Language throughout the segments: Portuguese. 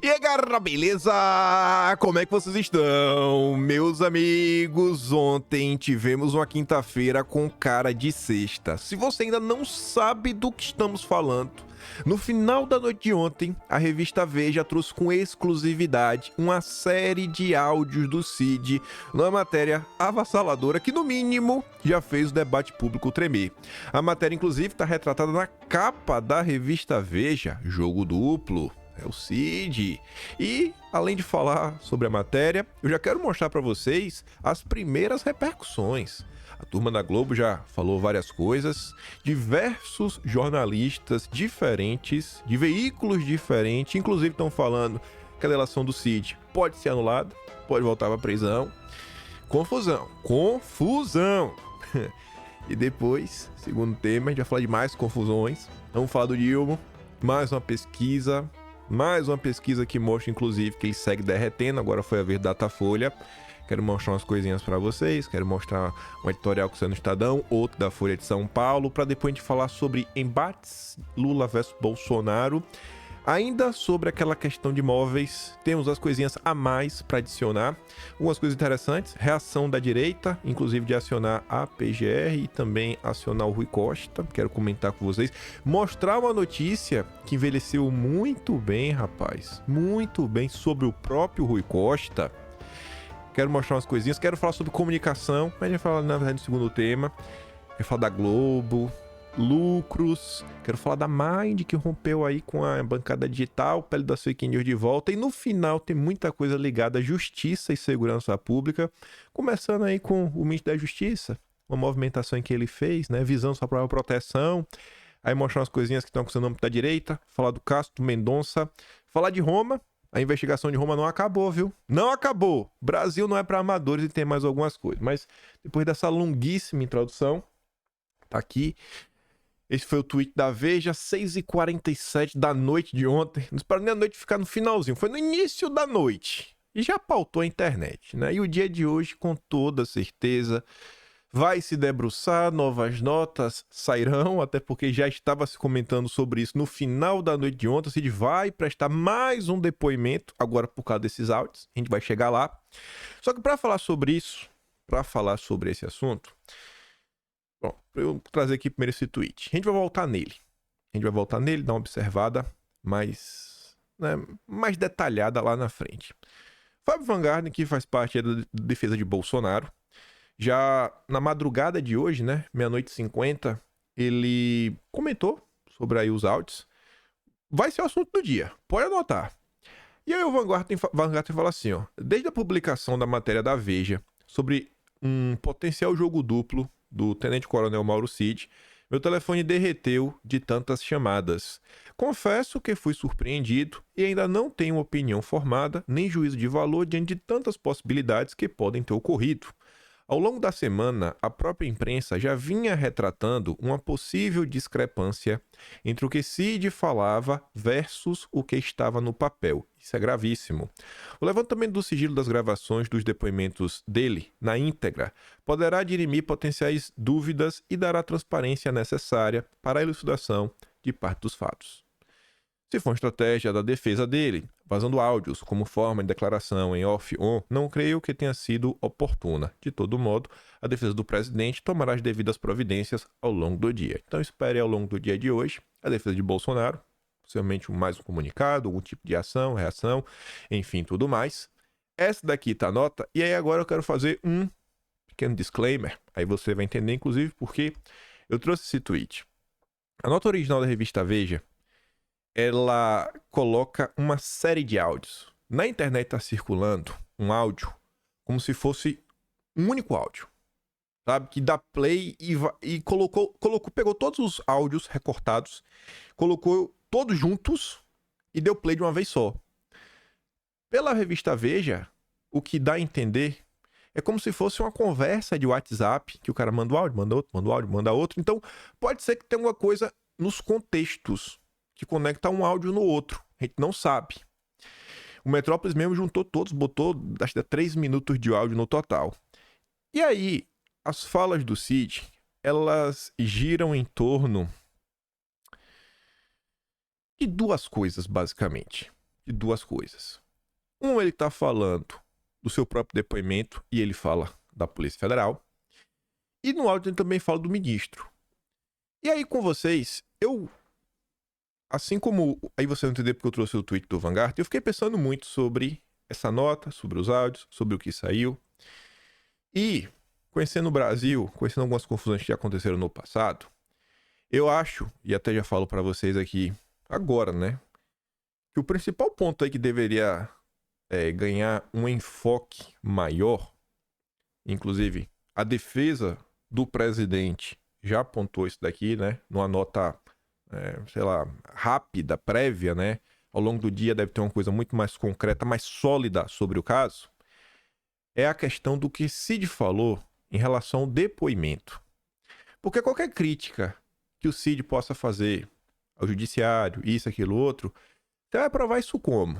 E aí, galera, beleza? Como é que vocês estão? Meus amigos, ontem tivemos uma quinta-feira com cara de sexta. Se você ainda não sabe do que estamos falando, no final da noite de ontem, a revista Veja trouxe com exclusividade uma série de áudios do Cid numa matéria avassaladora que, no mínimo, já fez o debate público tremer. A matéria, inclusive, está retratada na capa da revista Veja, jogo duplo. É o Cid. E, além de falar sobre a matéria, eu já quero mostrar para vocês as primeiras repercussões. A turma da Globo já falou várias coisas, diversos jornalistas diferentes, de veículos diferentes, inclusive estão falando que a delação do Cid pode ser anulada, pode voltar para prisão. Confusão. E depois, segundo tema, a gente vai falar de mais confusões. Vamos falar do Dilma, mais uma pesquisa que mostra, inclusive, que ele segue derretendo. Agora foi a vez da Datafolha. Quero mostrar umas coisinhas para vocês. Quero mostrar um editorial que saiu no Estadão, outro da Folha de São Paulo, para depois a gente falar sobre embates Lula versus Bolsonaro. Ainda sobre aquela questão de imóveis, temos as coisinhas a mais para adicionar. Algumas coisas interessantes, reação da direita, inclusive de acionar a PGR e também acionar o Rui Costa. Quero comentar com vocês. Mostrar uma notícia que envelheceu muito bem, rapaz. Muito bem, sobre o próprio Rui Costa. Quero mostrar umas coisinhas. Quero falar sobre comunicação, mas a gente vai falar, na verdade, no segundo tema. Quero falar da Globo, lucros, quero falar da Mind, que rompeu aí com a bancada digital, pele da fake news de volta, e no final tem muita coisa ligada à justiça e segurança pública, começando aí com o ministro da Justiça, uma movimentação que ele fez, né, visando sua própria proteção, aí mostrar umas coisinhas que estão acontecendo no âmbito da direita, falar do Castro Mendonça, falar de Roma. A investigação de Roma não acabou, viu? Não acabou! Brasil não é para amadores e tem mais algumas coisas, mas depois dessa longuíssima introdução, tá aqui. Esse foi o tweet da Veja, 6h47 da noite de ontem. Não esperou nem a noite ficar no finalzinho, foi no início da noite. E já pautou a internet, né? E o dia de hoje, com toda certeza, vai se debruçar, novas notas sairão, até porque já estava se comentando sobre isso no final da noite de ontem. O Cid vai prestar mais um depoimento, agora por causa desses áudios. A gente vai chegar lá. Só que para falar sobre isso, para falar sobre esse assunto, bom, eu vou trazer aqui primeiro esse tweet. A gente vai voltar nele. Dar uma observada mais detalhada lá na frente. Fábio Van Garden, que faz parte da defesa de Bolsonaro, já na madrugada de hoje, né, 00h50, ele comentou sobre aí os áudios. Vai ser o assunto do dia, pode anotar. E aí o Van Garden fala assim, ó, desde a publicação da matéria da Veja sobre um potencial jogo duplo do tenente-coronel Mauro Cid, meu telefone derreteu de tantas chamadas. Confesso que fui surpreendido e ainda não tenho opinião formada nem juízo de valor diante de tantas possibilidades que podem ter ocorrido. Ao longo da semana, a própria imprensa já vinha retratando uma possível discrepância entre o que Cid falava versus o que estava no papel. Isso é gravíssimo. O levantamento do sigilo das gravações dos depoimentos dele, na íntegra, poderá dirimir potenciais dúvidas e dará a transparência necessária para a elucidação de parte dos fatos. Se for uma estratégia da defesa dele, vazando áudios como forma de declaração em off-on, não creio que tenha sido oportuna. De todo modo, a defesa do presidente tomará as devidas providências ao longo do dia. Então espere ao longo do dia de hoje a defesa de Bolsonaro, possivelmente mais um comunicado, algum tipo de ação, reação, enfim, tudo mais. Essa daqui tá a nota, e aí agora eu quero fazer um pequeno disclaimer, aí você vai entender inclusive porque eu trouxe esse tweet. A nota original da revista Veja, ela coloca uma série de áudios. Na internet está circulando um áudio como se fosse um único áudio, sabe? Que dá play e pegou todos os áudios recortados, colocou todos juntos e deu play de uma vez só. Pela revista Veja, o que dá a entender é como se fosse uma conversa de WhatsApp, que o cara manda um áudio, manda outro, manda um áudio, manda outro. Então, pode ser que tenha alguma coisa nos contextos que conecta um áudio no outro. A gente não sabe. O Metrópolis mesmo juntou todos, botou acho que 3 minutos de áudio no total. E aí, as falas do Cid, elas giram em torno de duas coisas, basicamente. de duas coisas. Ele está falando do seu próprio depoimento e ele fala da Polícia Federal. E no áudio ele também fala do ministro. E aí com vocês, assim como aí você não entendeu porque eu trouxe o tweet do Vanguard, eu fiquei pensando muito sobre essa nota, sobre os áudios, sobre o que saiu. E conhecendo o Brasil, conhecendo algumas confusões que já aconteceram no passado, eu acho, e até já falo para vocês aqui agora, né, que o principal ponto aí que deveria ganhar um enfoque maior, inclusive a defesa do presidente já apontou isso daqui, né, numa nota, sei lá, rápida, prévia, né, ao longo do dia deve ter uma coisa muito mais concreta, mais sólida sobre o caso, é a questão do que Cid falou em relação ao depoimento. Porque qualquer crítica que o Cid possa fazer ao judiciário, isso, aquilo, outro, você vai provar isso como?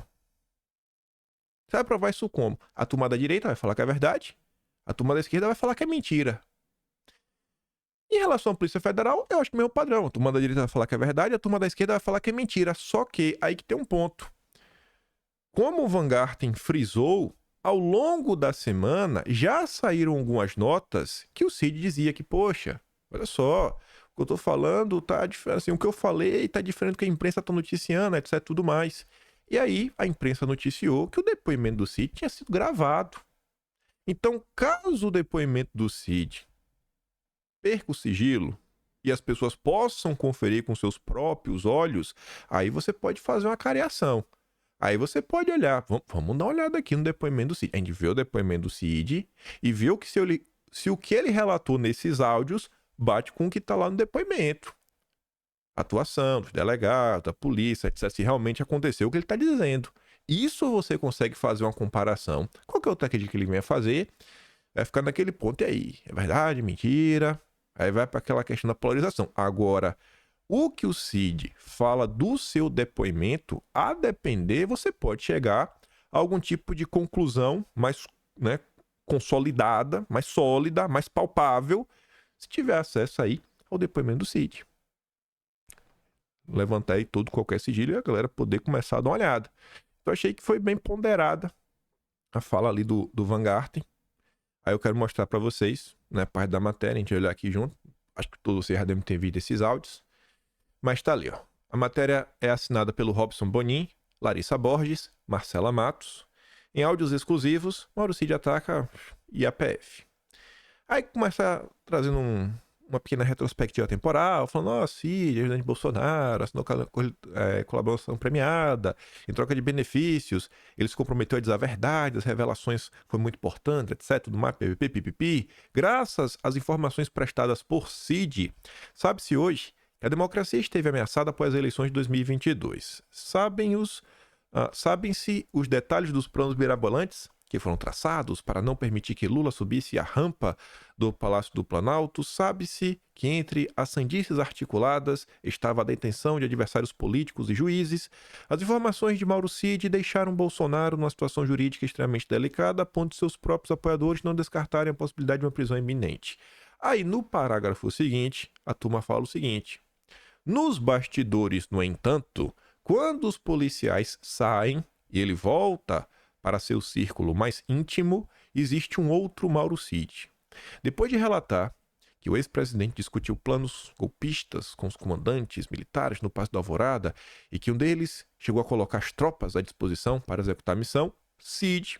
Você vai provar isso como? A turma da direita vai falar que é verdade, a turma da esquerda vai falar que é mentira. Em relação à Polícia Federal, eu acho que é o mesmo padrão. A turma da direita vai falar que é verdade, a turma da esquerda vai falar que é mentira. Só que aí que tem um ponto. Como o Van Garten frisou, ao longo da semana já saíram algumas notas que o Cid dizia que, poxa, olha só, o que eu tô falando tá diferente, assim, o que eu falei tá diferente do que a imprensa tá noticiando, etc, tudo mais. E aí a imprensa noticiou que o depoimento do Cid tinha sido gravado. Então, caso o depoimento do Cid perca o sigilo e as pessoas possam conferir com seus próprios olhos, aí você pode fazer uma cariação. Aí você pode olhar, vamos dar uma olhada aqui no depoimento do Cid. A gente vê o depoimento do Cid e vê o que se o que ele relatou nesses áudios bate com o que está lá no depoimento. Atuação dos delegados, da polícia, etc. Se realmente aconteceu o que ele está dizendo. Isso você consegue fazer uma comparação. Qual que é outra crítica que ele vem a fazer? Vai ficar naquele ponto aí. É verdade, mentira. Aí vai para aquela questão da polarização. Agora, o que o Cid fala do seu depoimento, a depender, você pode chegar a algum tipo de conclusão mais, né, consolidada, mais sólida, mais palpável, se tiver acesso aí ao depoimento do Cid. Levantar aí todo qualquer sigilo e a galera poder começar a dar uma olhada. Então achei que foi bem ponderada a fala ali do Van Garten. Aí eu quero mostrar para vocês, né, parte da matéria, a gente vai olhar aqui junto. Acho que todos vocês já devem ter visto esses áudios. Mas tá ali, ó. A matéria é assinada pelo Robson Bonin, Larissa Borges, Marcela Matos. Em áudios exclusivos, Mauro Cid ataca IAPF. Aí começa trazendo uma pequena retrospectiva temporal, falando, ó, Cid, ajudante de Bolsonaro, assinou colaboração premiada, em troca de benefícios, ele se comprometeu a dizer a verdade, as revelações foram muito importantes, etc, tudo mais, pipipi. Graças às informações prestadas por Cid, sabe-se hoje que a democracia esteve ameaçada após as eleições de 2022. Sabem-se os detalhes dos planos mirabolantes que foram traçados para não permitir que Lula subisse a rampa do Palácio do Planalto. Sabe-se que entre as sandices articuladas estava a detenção de adversários políticos e juízes. As informações de Mauro Cid deixaram Bolsonaro numa situação jurídica extremamente delicada, a ponto de seus próprios apoiadores não descartarem a possibilidade de uma prisão iminente. Aí, no parágrafo seguinte, a turma fala o seguinte: nos bastidores, no entanto, quando os policiais saem e ele volta para seu círculo mais íntimo, existe um outro Mauro Cid. Depois de relatar que o ex-presidente discutiu planos golpistas com os comandantes militares no Paço da Alvorada e que um deles chegou a colocar as tropas à disposição para executar a missão, Cid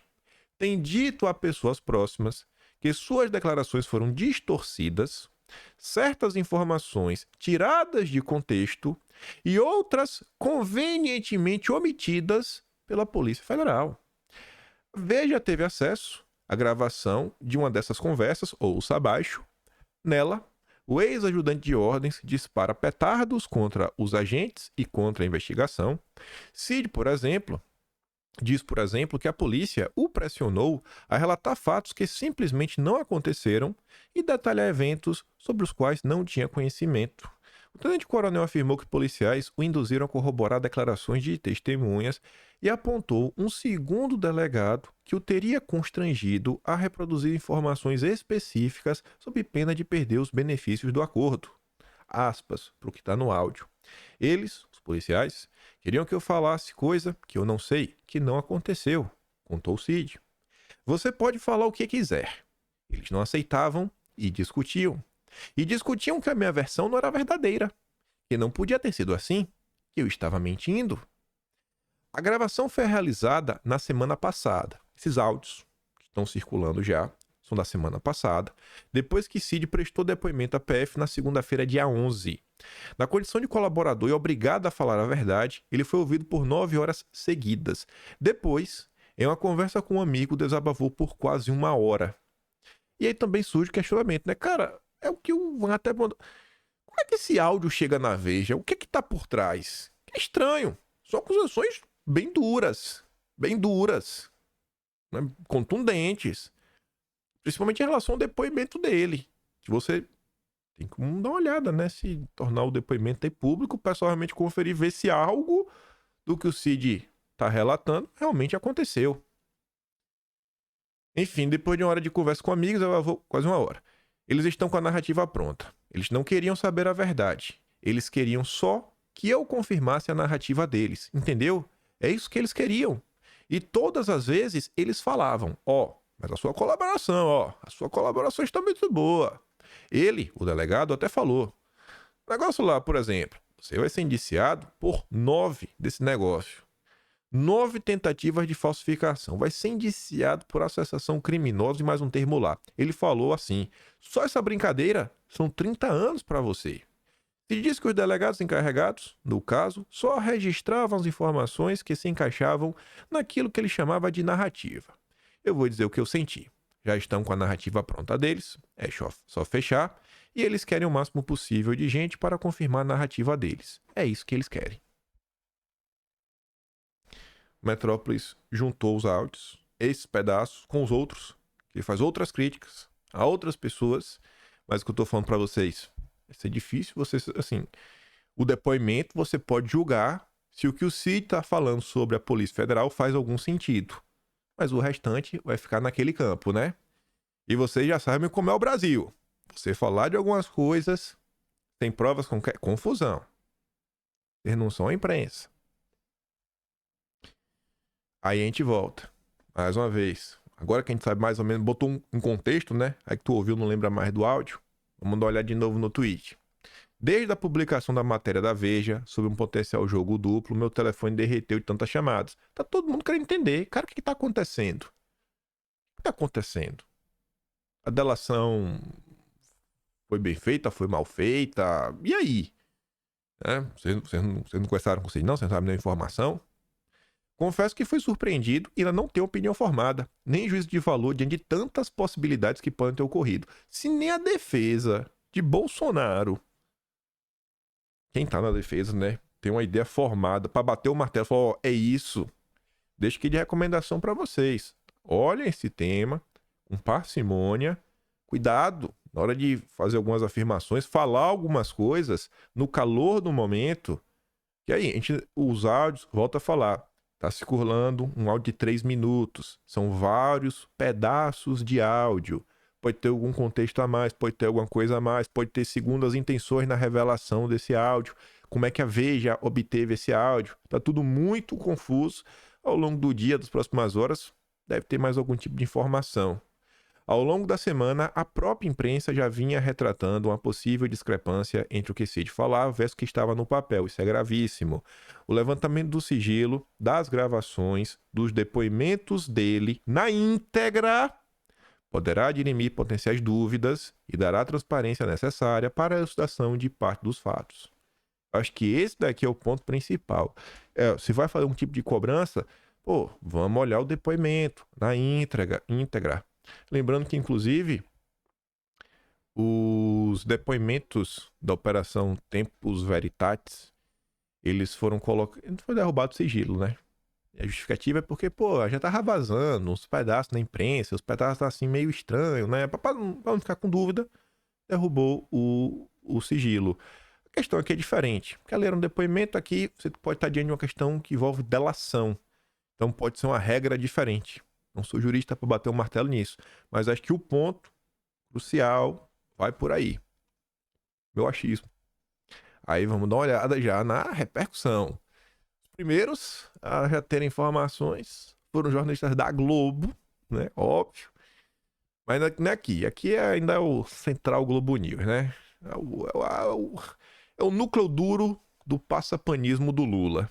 tem dito a pessoas próximas que suas declarações foram distorcidas, certas informações tiradas de contexto e outras convenientemente omitidas pela Polícia Federal. Veja teve acesso à gravação de uma dessas conversas, ouça abaixo. Nela, o ex-ajudante de ordens dispara petardos contra os agentes e contra a investigação. Cid, diz, por exemplo, que a polícia o pressionou a relatar fatos que simplesmente não aconteceram e detalhar eventos sobre os quais não tinha conhecimento. O tenente-coronel afirmou que policiais o induziram a corroborar declarações de testemunhas e apontou um segundo delegado que o teria constrangido a reproduzir informações específicas sob pena de perder os benefícios do acordo. Aspas, para o que está no áudio. Eles, os policiais, Queriam que eu falasse coisa que eu não sei, que não aconteceu, contou o Cid. Você pode falar o que quiser. Eles não aceitavam e discutiam. E discutiam que a minha versão não era verdadeira, que não podia ter sido assim, que eu estava mentindo. A gravação foi realizada na semana passada. Esses áudios que estão circulando já são da semana passada, depois que Cid prestou depoimento à PF na segunda-feira, dia 11. Na condição de colaborador e obrigado a falar a verdade, ele foi ouvido por 9 horas seguidas. Depois, em uma conversa com um amigo, desabafou por quase 1 hora. E aí também surge o questionamento, né? Cara, é o que o Van até mandou. Como é que esse áudio chega na Veja? O que é que tá por trás? É estranho. São acusações bem duras, né? Contundentes. Principalmente em relação ao depoimento dele. Que você tem que dar uma olhada, né? Se tornar o depoimento aí público, o pessoal realmente conferir, ver se algo do que o Cid tá relatando realmente aconteceu. Enfim, depois de 1 hora de conversa com amigos, eu vou quase 1 hora. Eles estão com a narrativa pronta. Eles não queriam saber a verdade. Eles queriam só que eu confirmasse a narrativa deles. Entendeu? É isso que eles queriam. E todas as vezes eles falavam, mas a sua colaboração está muito boa. Ele, o delegado, até falou. O negócio lá, por exemplo, você vai ser indiciado por 9 desse negócio. 9 tentativas de falsificação. Vai ser indiciado por associação criminosa e mais um termo lá. Ele falou assim, só essa brincadeira são 30 anos para você. Ele disse que os delegados encarregados, no caso, só registravam as informações que se encaixavam naquilo que ele chamava de narrativa. Eu vou dizer o que eu senti. Já estão com a narrativa pronta deles, é só fechar, e eles querem o máximo possível de gente para confirmar a narrativa deles. É isso que eles querem. Metrópolis juntou os áudios, esses pedaços, com os outros, que faz outras críticas a outras pessoas, mas o que eu estou falando para vocês, vai ser difícil você, assim, o depoimento você pode julgar se o que o Cid está falando sobre a Polícia Federal faz algum sentido, mas o restante vai ficar naquele campo, né? E vocês já sabem como é o Brasil. Você falar de algumas coisas sem provas, confusão. Vocês não são a imprensa. Aí a gente volta. Mais uma vez. Agora que a gente sabe mais ou menos, botou um contexto, né? Aí que tu ouviu, não lembra mais do áudio. Vamos dar uma olhada de novo no tweet. Desde a publicação da matéria da Veja sobre um potencial jogo duplo, meu telefone derreteu de tantas chamadas. Tá todo mundo querendo entender. Cara, o que tá acontecendo? O que tá acontecendo? A delação foi bem feita, foi mal feita? E aí? Vocês não conversaram com vocês não? Vocês não sabem nenhuma informação? Confesso que fui surpreendido e ainda não tenho opinião formada, nem juízo de valor diante de tantas possibilidades que podem ter ocorrido. Se nem a defesa de Bolsonaro, quem tá na defesa, né, tem uma ideia formada para bater o martelo e falar, é isso. Deixo aqui de recomendação para vocês. Olhem esse tema com parcimônia, cuidado na hora de fazer algumas afirmações, falar algumas coisas no calor do momento. E aí, os áudios, volta a falar. Tá circulando um áudio de 3 minutos. São vários pedaços de áudio. Pode ter algum contexto a mais, pode ter alguma coisa a mais, pode ter segundas intenções na revelação desse áudio. Como é que a Veja obteve esse áudio? Tá tudo muito confuso. Ao longo do dia, das próximas horas, deve ter mais algum tipo de informação. Ao longo da semana, a própria imprensa já vinha retratando uma possível discrepância entre o que Cid falava versus o que estava no papel. Isso é gravíssimo. O levantamento do sigilo, das gravações, dos depoimentos dele na íntegra poderá dirimir potenciais dúvidas e dará a transparência necessária para a elucidação de parte dos fatos. Acho que esse daqui é o ponto principal. Se vai fazer um tipo de cobrança, vamos olhar o depoimento na íntegra. Lembrando que, inclusive, os depoimentos da Operação Tempus Veritatis, eles foram colocados... Foi derrubado o sigilo, né? A justificativa é porque, já tava vazando uns pedaços na imprensa, os pedaços assim meio estranhos, né? Pra não ficar com dúvida, derrubou o sigilo. A questão aqui é diferente. Porque ler um depoimento aqui, você pode estar diante de uma questão que envolve delação. Então pode ser uma regra diferente. Não sou jurista para bater um martelo nisso. Mas acho que o ponto crucial vai por aí. Meu achismo. Aí vamos dar uma olhada já na repercussão. primeiros a já terem informações foram jornalistas da Globo, né? Óbvio. Mas não é aqui. Aqui ainda é o Central Globo News, né? É o núcleo duro do passapanismo do Lula.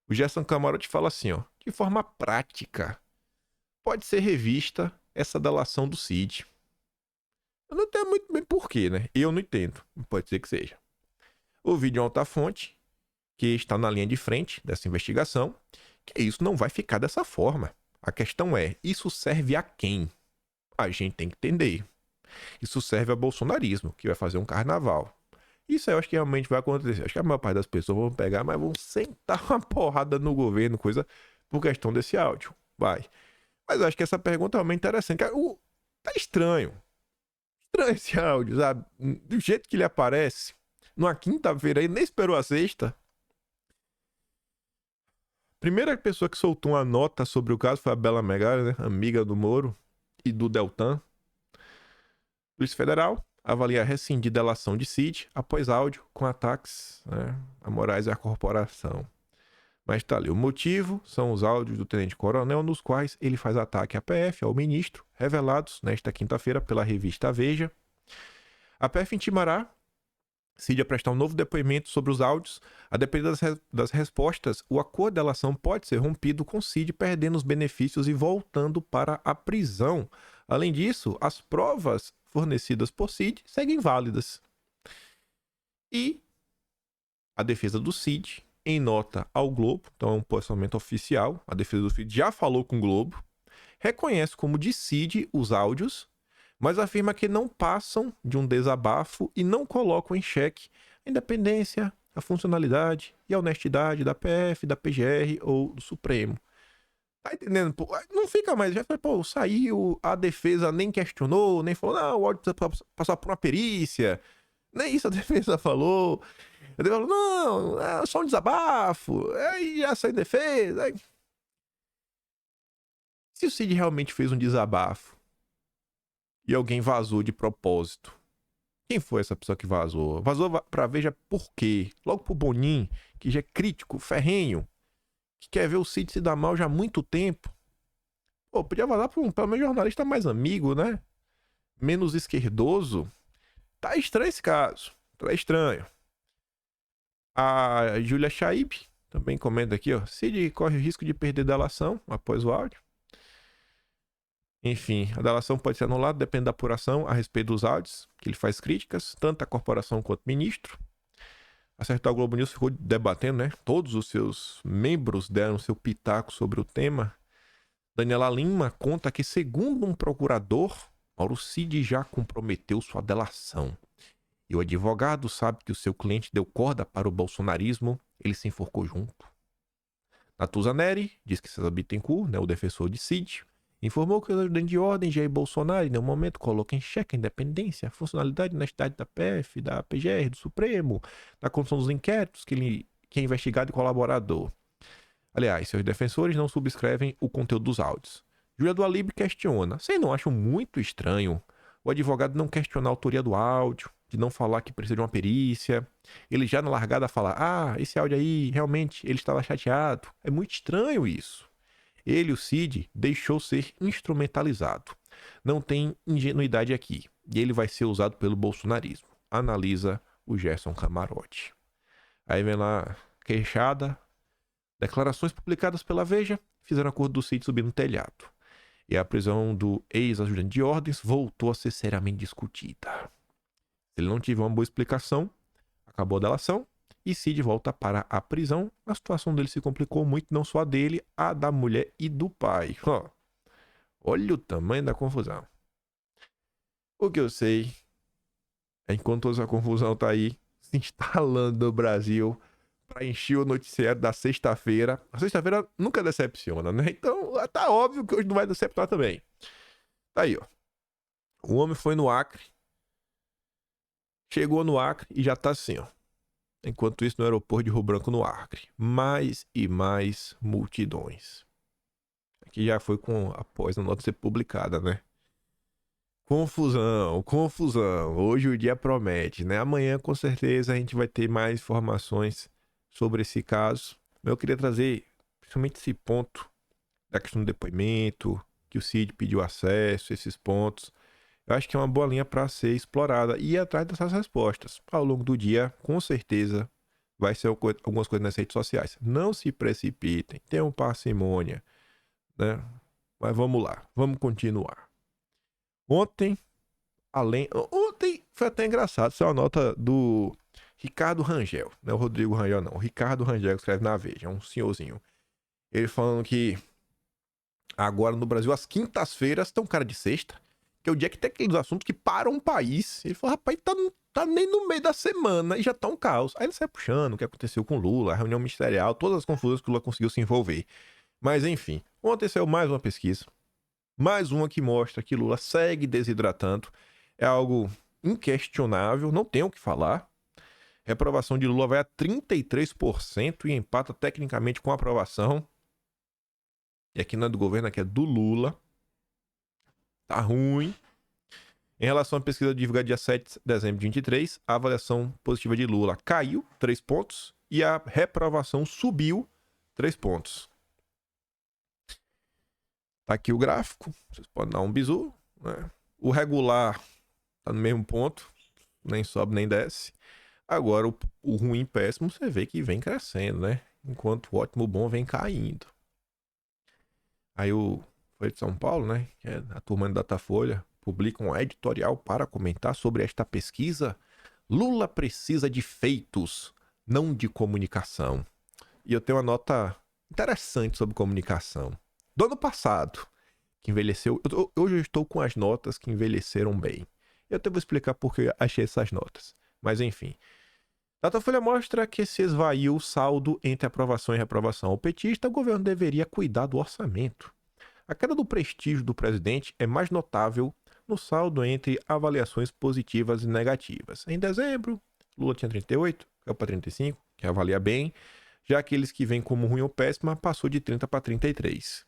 O Gerson Camarote fala assim, ó. De forma prática, pode ser revista essa delação do Cid. Eu não entendo muito bem porquê, né? Eu não entendo. Pode ser que seja. O vídeo é alta fonte, que está na linha de frente dessa investigação, que isso não vai ficar dessa forma. A questão é, isso serve a quem? A gente tem que entender. Isso serve a bolsonarismo, que vai fazer um carnaval. Isso eu acho que realmente vai acontecer. Acho que a maior parte das pessoas vão pegar, mas vão sentar uma porrada no governo, coisa, por questão desse áudio. Vai. Mas eu acho que essa pergunta é realmente interessante. Tá estranho. Estranho esse áudio, sabe? Do jeito que ele aparece, numa quinta-feira aí, nem esperou a sexta. Primeira pessoa que soltou uma nota sobre o caso foi a Bela Megali, né? Amiga do Moro e do Deltan. Polícia Federal avalia rescindir delação de Cid após áudio com ataques, né, a Moraes e a corporação. Mas tá ali. O motivo são os áudios do tenente-coronel nos quais ele faz ataque à PF, ao ministro, revelados nesta quinta-feira pela revista Veja. A PF intimará Cid a prestar um novo depoimento sobre os áudios. A depender das respostas, o acordo de delação pode ser rompido com Cid perdendo os benefícios e voltando para a prisão. Além disso, as provas fornecidas por Cid seguem válidas. E a defesa do Cid, em nota ao Globo, então é um posicionamento oficial, a defesa do Cid já falou com o Globo, reconhece como de Cid os áudios, mas afirma que não passam de um desabafo e não colocam em xeque a independência, a funcionalidade e a honestidade da PF, da PGR ou do Supremo. Tá entendendo? Pô, não fica mais. Já foi, pô, saiu, a defesa nem questionou, nem falou, não, o áudio precisa passar por uma perícia. Nem isso a defesa falou. A defesa falou, não, é só um desabafo. Aí já saiu em defesa. Aí... Se o Cid realmente fez um desabafo e alguém vazou de propósito, quem foi essa pessoa que vazou? Vazou pra Veja por quê? Logo pro Bonin, que já é crítico, ferrenho, que quer ver o Cid se dar mal já há muito tempo. Pô, podia vazar pra pelo menos jornalista mais amigo, né? Menos esquerdoso. Tá estranho esse caso. Tá estranho. A Júlia Chaib também comenta aqui, ó. Cid corre o risco de perder delação após o áudio. Enfim, a delação pode ser anulada, depende da apuração a respeito dos áudios, que ele faz críticas, tanto à corporação quanto ao ministro. A Central Globo News ficou debatendo, né? Todos os seus membros deram seu pitaco sobre o tema. Daniela Lima conta que, segundo um procurador, Mauro Cid já comprometeu sua delação. E o advogado sabe que o seu cliente deu corda para o bolsonarismo, ele se enforcou junto. Natuza Neri diz que César Bittencourt, né, o defensor de Cid, informou que o ajudante de ordem, Jair Bolsonaro, em nenhum momento coloca em xeque a independência, a funcionalidade e honestidade da PF, da PGR, do Supremo, da condução dos inquéritos, que é investigado e colaborador. Aliás, seus defensores não subscrevem o conteúdo dos áudios. Júlia do Alibe questiona. Vocês não acham muito estranho o advogado não questionar a autoria do áudio, de não falar que precisa de uma perícia? Ele já na largada fala, esse áudio aí, realmente, ele estava chateado. É muito estranho isso. Ele, o Cid, deixou ser instrumentalizado. Não tem ingenuidade aqui. E ele vai ser usado pelo bolsonarismo. Analisa o Gerson Camarote. Aí vem lá, queixada. Declarações publicadas pela Veja fizeram acordo do Cid subir no telhado. E a prisão do ex-ajudante de ordens voltou a ser seriamente discutida. Se ele não tiver uma boa explicação, acabou a delação e Cid volta para a prisão. A situação dele se complicou muito, não só a dele, a da mulher e do pai. Olha o tamanho da confusão. O que eu sei é que enquanto essa confusão tá aí se instalando no Brasil para encher o noticiário da sexta-feira. A sexta-feira nunca decepciona, né? Então tá óbvio que hoje não vai decepcionar também. Tá aí, ó. O homem foi no Acre, chegou no Acre e já tá assim, ó. Enquanto isso, no aeroporto de Rio Branco, no Acre, mais e mais multidões. Aqui já foi após a nota ser publicada, né? Confusão, confusão. Hoje o dia promete, né? Amanhã, com certeza, a gente vai ter mais informações sobre esse caso. Eu queria trazer principalmente esse ponto da questão do depoimento, que o Cid pediu acesso, esses pontos. Eu acho que é uma boa linha para ser explorada e ir atrás dessas respostas. Ao longo do dia, com certeza, vai ser algumas coisas nas redes sociais. Não se precipitem, tenham parcimônia, né? Mas vamos lá, vamos continuar. Ontem foi até engraçado, isso é uma nota do Ricardo Rangel, não é o Rodrigo Rangel não, o Ricardo Rangel que escreve na Veja, é um senhorzinho. Ele falando que agora no Brasil as quintas-feiras estão cara de sexta, que é o dia que tem aqueles assuntos que param um país. Ele falou, rapaz, tá nem no meio da semana e já tá um caos. Aí ele sai puxando o que aconteceu com Lula, a reunião ministerial, todas as confusões que o Lula conseguiu se envolver. Mas enfim, ontem saiu mais uma pesquisa, mais uma que mostra que Lula segue desidratando. É algo inquestionável, não tem o que falar. A reprovação de Lula vai a 33% e empata tecnicamente com a aprovação. E aqui não é do governo, aqui é do Lula. Tá ruim. Em relação à pesquisa divulgada dia 7 de dezembro de 2023, a avaliação positiva de Lula caiu 3 pontos e a reprovação subiu 3 pontos. Tá aqui o gráfico, vocês podem dar um bisu, né? O regular tá no mesmo ponto, nem sobe nem desce. Agora o ruim péssimo você vê que vem crescendo, né? Enquanto o ótimo bom vem caindo. Aí o Folha de São Paulo, né? Que é a turma do Datafolha, publica um editorial para comentar sobre esta pesquisa. Lula precisa de feitos, não de comunicação. E eu tenho uma nota interessante sobre comunicação. Do ano passado, que envelheceu... Hoje eu estou com as notas que envelheceram bem. Eu até vou explicar por que eu achei essas notas. Mas enfim. Datafolha mostra que se esvaiu o saldo entre aprovação e reprovação ao petista, o governo deveria cuidar do orçamento. A queda do prestígio do presidente é mais notável no saldo entre avaliações positivas e negativas. Em dezembro, Lula tinha 38, caiu para 35, que avalia bem. Já aqueles que vêm como ruim ou péssima passou de 30 para 33.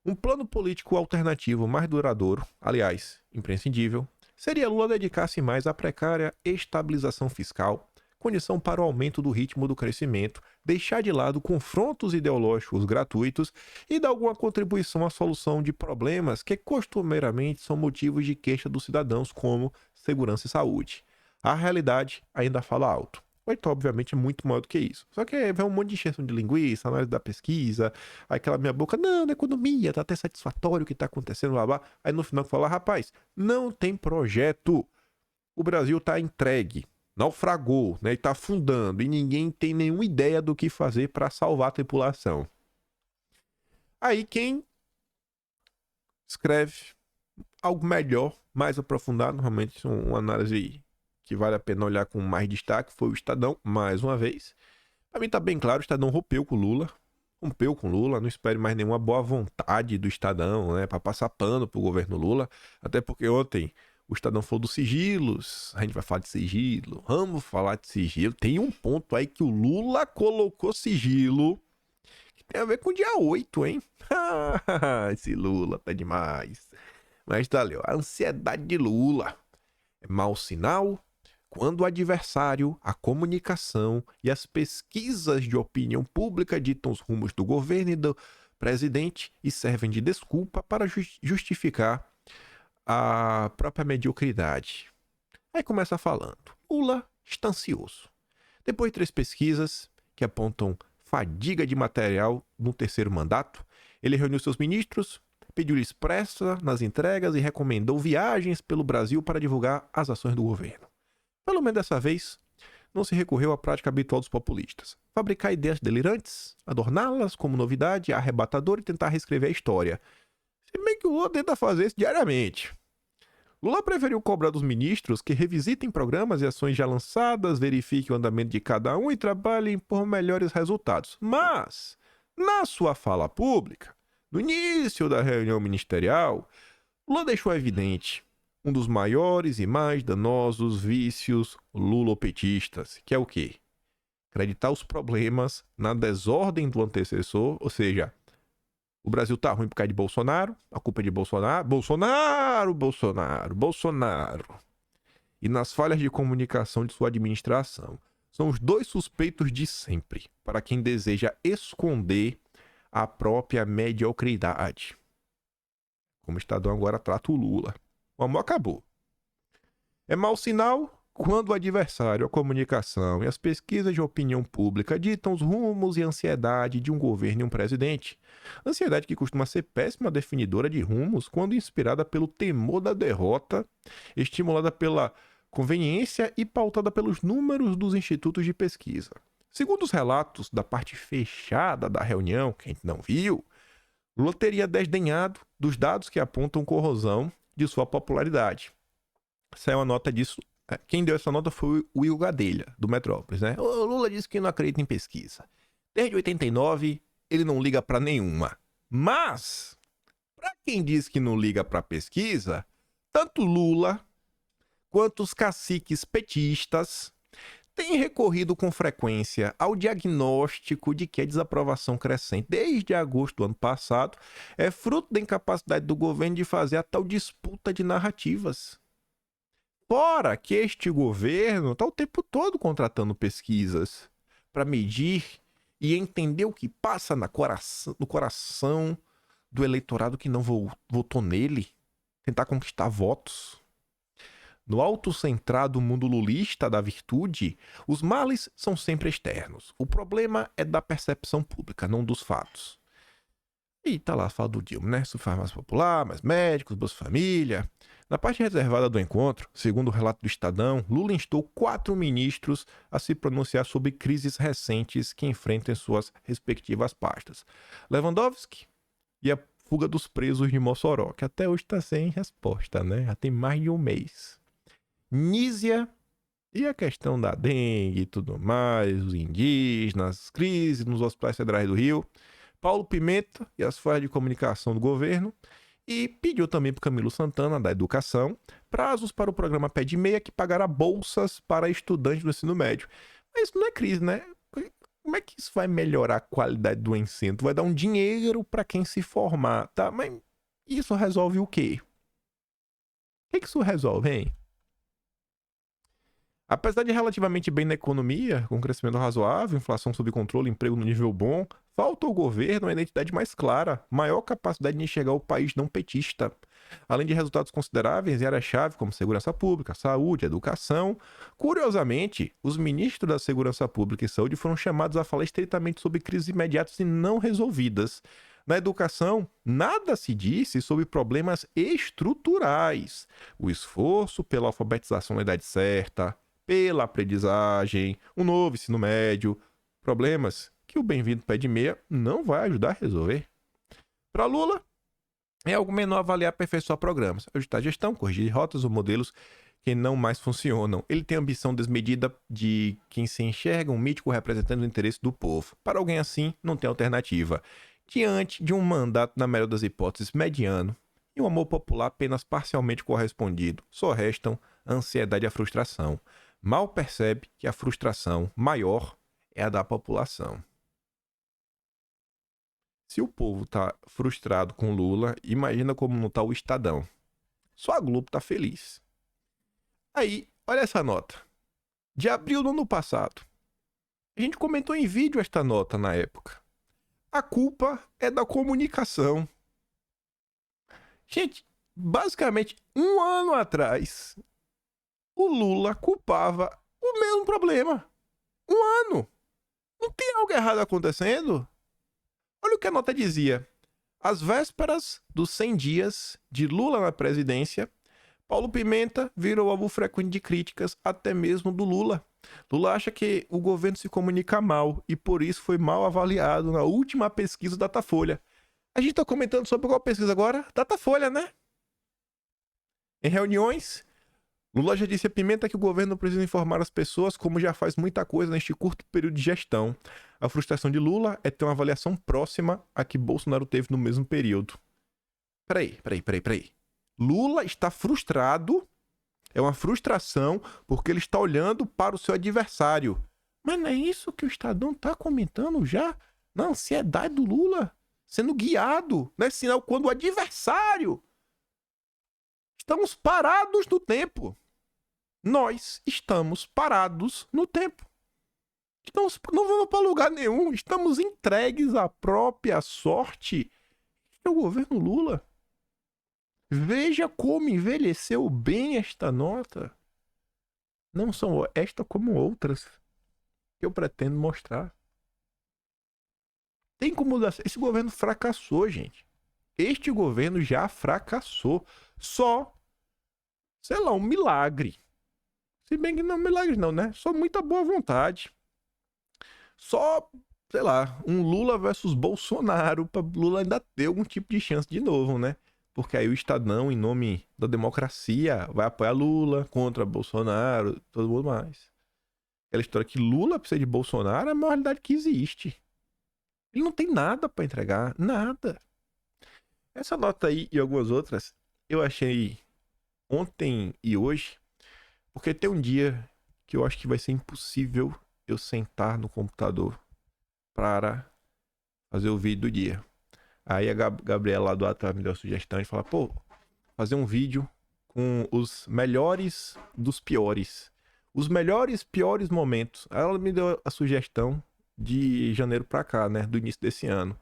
Um plano político alternativo mais duradouro, aliás, imprescindível, seria Lula dedicar-se mais à precária estabilização fiscal, condição para o aumento do ritmo do crescimento, deixar de lado confrontos ideológicos gratuitos e dar alguma contribuição à solução de problemas que costumeiramente são motivos de queixa dos cidadãos, como segurança e saúde. A realidade ainda fala alto. O então, obviamente, é muito maior do que isso. Só que vem um monte de encheção de linguiça, análise da pesquisa, aí aquela minha boca, não, na economia, tá até satisfatório o que tá acontecendo, blá, blá. Aí no final fala, rapaz, não tem projeto. O Brasil tá entregue, naufragou, né, e tá afundando, e ninguém tem nenhuma ideia do que fazer para salvar a tripulação. Aí quem escreve algo melhor, mais aprofundado, realmente uma análise que vale a pena olhar com mais destaque, foi o Estadão, mais uma vez. Pra mim tá bem claro, o Estadão rompeu com o Lula, não espere mais nenhuma boa vontade do Estadão, né, pra passar pano pro governo Lula, até porque ontem o Estadão falou dos sigilos, a gente vai falar de sigilo, vamos falar de sigilo, tem um ponto aí que o Lula colocou sigilo, que tem a ver com o dia 8, hein? Esse Lula tá demais. Mas tá ali, ó, a ansiedade de Lula é mau sinal quando o adversário, a comunicação e as pesquisas de opinião pública ditam os rumos do governo e do presidente e servem de desculpa para justificar a própria mediocridade. Aí começa falando, Lula está ansioso. Depois de 3 pesquisas que apontam fadiga de material no terceiro mandato, ele reuniu seus ministros, pediu-lhes pressa nas entregas e recomendou viagens pelo Brasil para divulgar as ações do governo. Pelo menos dessa vez, não se recorreu à prática habitual dos populistas. Fabricar ideias delirantes, adorná-las como novidade arrebatadora e tentar reescrever a história. Se bem que o Lula tenta fazer isso diariamente. Lula preferiu cobrar dos ministros que revisitem programas e ações já lançadas, verifiquem o andamento de cada um e trabalhem por melhores resultados. Mas, na sua fala pública, no início da reunião ministerial, Lula deixou evidente um dos maiores e mais danosos vícios lulopetistas, que é o quê? Acreditar os problemas na desordem do antecessor, ou seja, o Brasil tá ruim por causa de Bolsonaro, a culpa é de Bolsonaro, Bolsonaro. E nas falhas de comunicação de sua administração. são os dois suspeitos de sempre, para quem deseja esconder a própria mediocridade. Como o Estadão agora trata o Lula. O amor acabou. É mau sinal quando o adversário, a comunicação e as pesquisas de opinião pública ditam os rumos e ansiedade de um governo e um presidente. Ansiedade que costuma ser péssima definidora de rumos quando inspirada pelo temor da derrota, estimulada pela conveniência e pautada pelos números dos institutos de pesquisa. Segundo os relatos da parte fechada da reunião, que a gente não viu, Lula teria desdenhado dos dados que apontam corrosão de sua popularidade. Saiu uma nota disso. Quem deu essa nota foi o Will Gadelha, do Metrópolis, né? O Lula disse que não acredita em pesquisa. Desde 89, ele não liga para nenhuma. Mas, para quem diz que não liga para pesquisa, tanto Lula quanto os caciques petistas têm recorrido com frequência ao diagnóstico de que a desaprovação crescente desde agosto do ano passado é fruto da incapacidade do governo de fazer a tal disputa de narrativas. Fora que este governo está o tempo todo contratando pesquisas para medir e entender o que passa no coração do eleitorado que não votou nele, tentar conquistar votos. No autocentrado mundo lulista da virtude, os males são sempre externos. O problema é da percepção pública, não dos fatos. E tá lá, fala do Dilma, né? Isso faz mais popular, mais médicos, Bolsa Família. Na parte reservada do encontro, segundo o relato do Estadão, Lula instou 4 ministros a se pronunciar sobre crises recentes que enfrentam suas respectivas pastas. Lewandowski e a fuga dos presos de Mossoró, que até hoje está sem resposta, né? Já tem mais de um mês. Nízia e a questão da dengue e tudo mais, os indígenas, crise nos hospitais federais do Rio. Paulo Pimenta e as forças de comunicação do governo. E pediu também para Camilo Santana, da Educação, prazos para o programa Pé de Meia que pagará bolsas para estudantes do ensino médio. Mas isso não é crise, né? Como é que isso vai melhorar a qualidade do ensino? Vai dar um dinheiro para quem se formar, tá? Mas isso resolve o quê? O que isso resolve, hein? Apesar de relativamente bem na economia, com crescimento razoável, inflação sob controle, emprego no nível bom, falta ao governo uma identidade mais clara, maior capacidade de enxergar o país não petista. Além de resultados consideráveis em áreas-chave como segurança pública, saúde, educação. Curiosamente, os ministros da Segurança Pública e Saúde foram chamados a falar estritamente sobre crises imediatas e não resolvidas. Na educação, nada se disse sobre problemas estruturais. O esforço pela alfabetização na idade certa, pela aprendizagem, um novo ensino médio, problemas que o bem-vindo pé de meia não vai ajudar a resolver. Para Lula, é algo menor avaliar e aperfeiçoar programas, ajustar a gestão, corrigir rotas ou modelos que não mais funcionam. Ele tem a ambição desmedida de quem se enxerga um mítico representante do interesse do povo. Para alguém assim, não tem alternativa. Diante de um mandato, na melhor das hipóteses, mediano, e um amor popular apenas parcialmente correspondido, só restam a ansiedade e a frustração. Mal percebe que a frustração maior é a da população. Se o povo tá frustrado com Lula, imagina como não tá o Estadão. Só a Globo tá feliz. Aí, olha essa nota. De abril do ano passado. A gente comentou em vídeo esta nota na época. A culpa é da comunicação. Gente, basicamente, um ano atrás, o Lula culpava o mesmo problema. Um ano. Não tem algo errado acontecendo? Olha o que a nota dizia. Às vésperas dos 100 dias de Lula na presidência, Paulo Pimenta virou alvo frequente de críticas, até mesmo do Lula. Lula acha que o governo se comunica mal e por isso foi mal avaliado na última pesquisa do Datafolha. A gente está comentando sobre qual pesquisa agora? Datafolha, né? Em reuniões, Lula já disse a Pimenta que o governo precisa informar as pessoas como já faz muita coisa neste curto período de gestão. A frustração de Lula é ter uma avaliação próxima a que Bolsonaro teve no mesmo período. Peraí. Lula está frustrado, é uma frustração porque ele está olhando para o seu adversário. Mas não é isso que o Estadão está comentando já? Na ansiedade do Lula, sendo guiado, não é sinal quando o adversário... Estamos parados no tempo. Nós estamos parados no tempo. Então, não vamos para lugar nenhum. Estamos entregues à própria sorte. É o governo Lula. Veja como envelheceu bem esta nota. Não são esta como outras que eu pretendo mostrar. Tem como mudar. Esse governo fracassou, gente. Este governo já fracassou. Só, sei lá, um milagre. Se bem que não é um milagre não, né? Só muita boa vontade. Só, sei lá, um Lula versus Bolsonaro para Lula ainda ter algum tipo de chance de novo, né? Porque aí o Estadão, em nome da democracia, vai apoiar Lula contra Bolsonaro, todo mundo mais. Aquela história que Lula precisa de Bolsonaro é a maior realidade que existe. Ele não tem nada para entregar, nada. Essa nota aí e algumas outras eu achei ontem e hoje, porque tem um dia que eu acho que vai ser impossível eu sentar no computador para fazer o vídeo do dia. Aí a Gabriela lá do atrás me deu a sugestão de falar, pô, fazer um vídeo com os melhores dos piores. Os melhores, piores momentos. Aí ela me deu a sugestão de janeiro pra cá, né? Do início desse ano.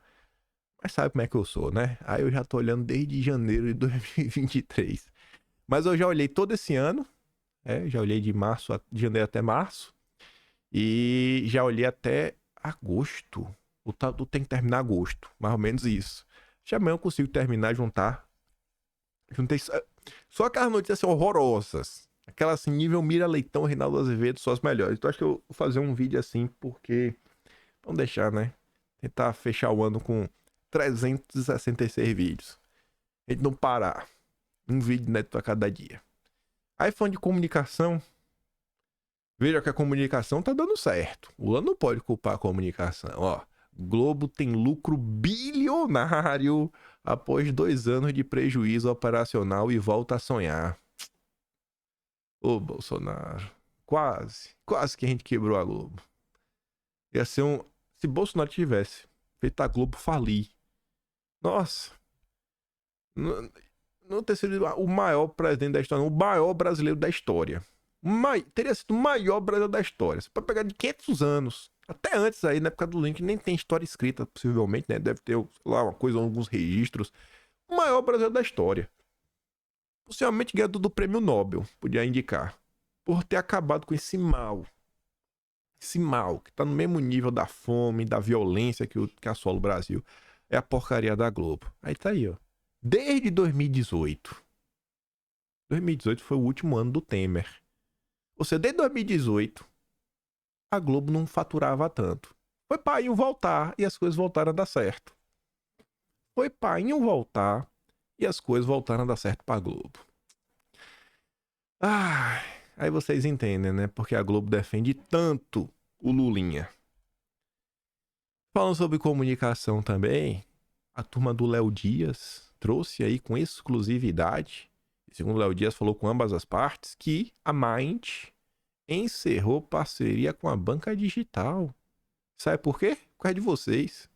Mas sabe como é que eu sou, né? Aí eu já tô olhando desde janeiro de 2023. Mas eu já olhei todo esse ano. Já olhei de de janeiro até março. E já olhei até agosto. O tatu tem que terminar agosto. Mais ou menos isso. Já amanhã eu consigo terminar, juntar. Juntei só aquelas notícias horrorosas. Aquelas assim, nível Mira Leitão, Reinaldo Azevedo, só as melhores. Então acho que eu vou fazer um vídeo assim, porque... Vamos deixar, né? Tentar fechar o ano com 366 vídeos. A gente não parar. Um vídeo neto a cada dia. Aí falando de comunicação... Veja que a comunicação tá dando certo. O Lula não pode culpar a comunicação. Ó, Globo tem lucro bilionário após 2 anos de prejuízo operacional e volta a sonhar. Ô, Bolsonaro. Quase que a gente quebrou a Globo. Ia ser um... Se Bolsonaro tivesse feito a Globo falir. Nossa. Não ter sido o maior presidente da história, o maior brasileiro da história. Teria sido o maior brasileiro da história. Você pode pegar de 500 anos. Até antes aí, na época do Link, nem tem história escrita, possivelmente, né? Deve ter, sei lá, uma coisa, alguns registros. O maior brasileiro da história. Possivelmente ganhador do prêmio Nobel, podia indicar. Por ter acabado com esse mal. Esse mal, que tá no mesmo nível da fome, da violência que assola o Brasil. É a porcaria da Globo. Aí tá aí, ó. Desde 2018. 2018 foi o último ano do Temer. Ou seja, desde 2018, a Globo não faturava tanto. Foi painho voltar e as coisas voltaram a dar certo. Foi painho voltar e as coisas voltaram a dar certo pra Globo. Aí vocês entendem, né? Porque a Globo defende tanto o Lulinha. Falando sobre comunicação também, a turma do Léo Dias trouxe aí com exclusividade, segundo o Léo Dias falou com ambas as partes, que a Mind encerrou parceria com a banca digital. Sabe por quê? Por causa de vocês.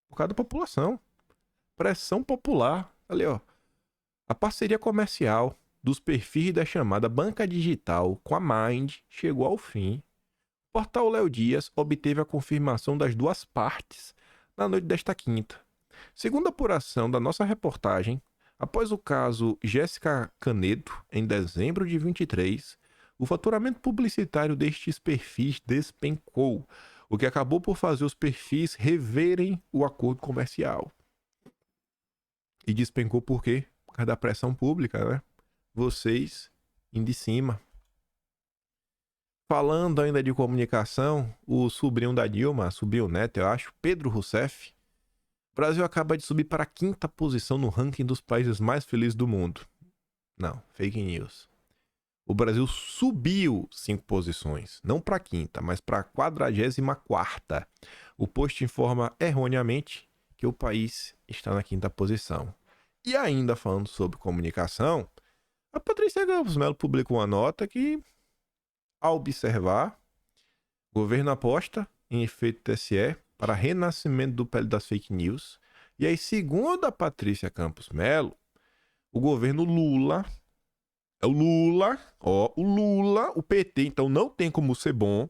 Por causa da população. Pressão popular. Ali, ó. A parceria comercial dos perfis da chamada banca digital com a Mind chegou ao fim. O portal Léo Dias obteve a confirmação das duas partes na noite desta quinta. Segundo a apuração da nossa reportagem, após o caso Jéssica Canedo, em dezembro de 23, o faturamento publicitário destes perfis despencou, o que acabou por fazer os perfis reverem o acordo comercial. E despencou por quê? Por causa da pressão pública, né? Vocês indo de cima. Falando ainda de comunicação, o sobrinho da Dilma, sobrinho neto, eu acho, Pedro Rousseff, o Brasil acaba de subir para a 5ª posição no ranking dos países mais felizes do mundo. Não, fake news. O Brasil subiu 5 posições, não para a 5ª, mas para a 44ª. O post informa erroneamente que o país está na 5ª posição. E ainda falando sobre comunicação, a Patrícia Campos Melo publicou uma nota que, ao observar, o governo aposta em efeito TSE para renascimento do PL das fake news. E aí, segundo a Patrícia Campos Melo, o governo Lula, o Lula, o PT, então não tem como ser bom.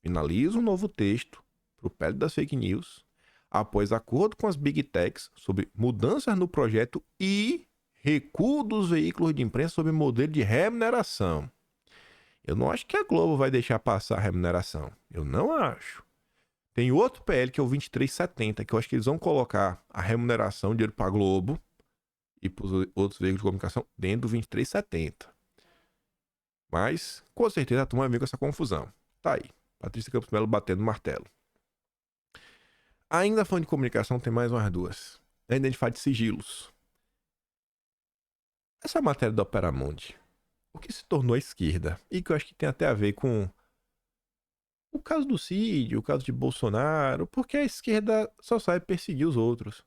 finaliza um novo texto para o pele das fake news, após acordo com as Big Techs sobre mudanças no projeto e recuo dos veículos de imprensa sobre modelo de remuneração. Eu não acho que a Globo vai deixar passar a remuneração. Eu não acho. Tem outro PL que é o 2370, que eu acho que eles vão colocar a remuneração, dinheiro para a Globo e para os outros veículos de comunicação dentro do 2370. Mas, com certeza, a turma vai vir com essa confusão. Tá aí. Patrícia Campos Melo batendo martelo. Ainda falando de comunicação, tem mais umas duas. Ainda a gente fala de sigilos. Essa matéria do Operamundi, o que se tornou a esquerda, e que eu acho que tem até a ver com o caso do Cid, o caso de Bolsonaro, porque a esquerda só sabe perseguir os outros.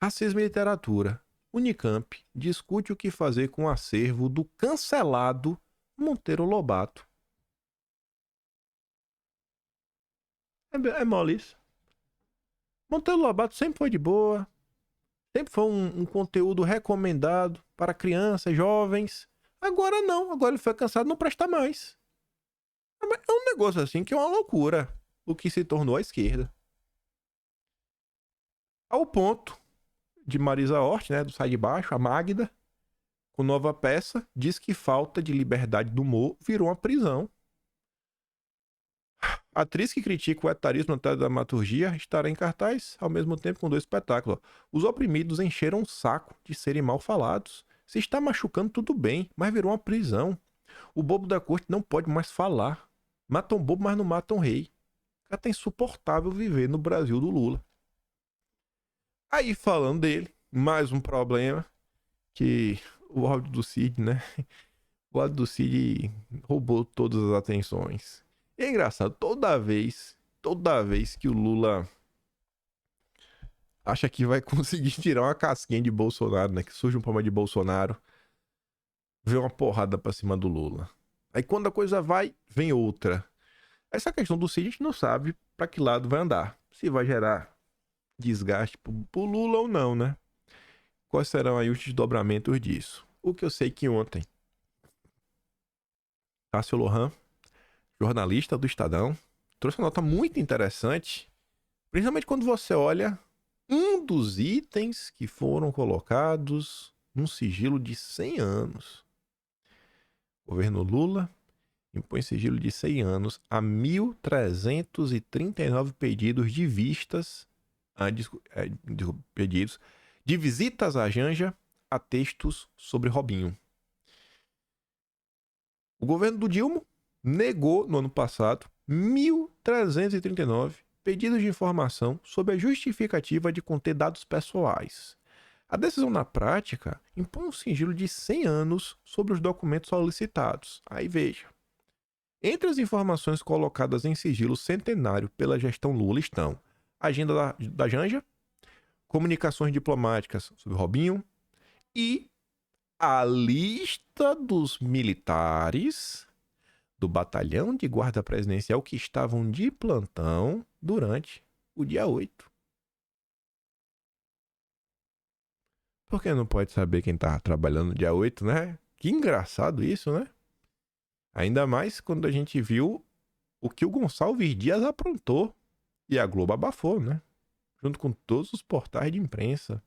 Racismo e literatura. Unicamp discute o que fazer com o acervo do cancelado Monteiro Lobato. É mole isso. Monteiro Lobato sempre foi de boa. Sempre foi um conteúdo recomendado para crianças, jovens. Agora não. Agora ele foi cansado, não presta mais. É um negócio assim que é uma loucura. O que se tornou a esquerda. Ao ponto de Marisa Hort, né, do Sai de Baixo, a Magda, com nova peça, diz que falta de liberdade do humor virou uma prisão. A atriz que critica o etarismo na dramaturgia estará em cartaz ao mesmo tempo com 2 espetáculos. Os oprimidos encheram o saco de serem mal falados. Se está machucando, tudo bem, mas virou uma prisão. O bobo da corte não pode mais falar. Matam bobo, mas não matam rei. Cara, tá insuportável viver no Brasil do Lula. Aí, falando dele, mais um problema, que o áudio do Cid, né? O áudio do Cid roubou todas as atenções. E é engraçado, toda vez que o Lula acha que vai conseguir tirar uma casquinha de Bolsonaro, né? Que surge um problema de Bolsonaro, vem uma porrada pra cima do Lula. Aí quando a coisa vai, vem outra. Essa questão do Cid a gente não sabe pra que lado vai andar. Se vai gerar desgaste pro Lula ou não, né? Quais serão aí os desdobramentos disso? O que eu sei que ontem, Cássio Lohan, jornalista do Estadão, trouxe uma nota muito interessante, principalmente quando você olha um dos itens que foram colocados num sigilo de 100 anos. O governo Lula impõe sigilo de 100 anos a 1.339 pedidos de vistas, pedidos de visitas à Janja a textos sobre Robinho. O governo do Dilma negou no ano passado 1.339 pedidos de informação sob a justificativa de conter dados pessoais. A decisão na prática impõe um sigilo de 100 anos sobre os documentos solicitados. Aí veja. Entre as informações colocadas em sigilo centenário pela gestão Lula estão a agenda da Janja, comunicações diplomáticas sobre Robinho e a lista dos militares do batalhão de guarda presidencial que estavam de plantão durante o dia 8. Por que não pode saber quem estava trabalhando no dia 8, né? Que engraçado isso, né? Ainda mais quando a gente viu o que o Gonçalves Dias aprontou e a Globo abafou, né? Junto com todos os portais de imprensa,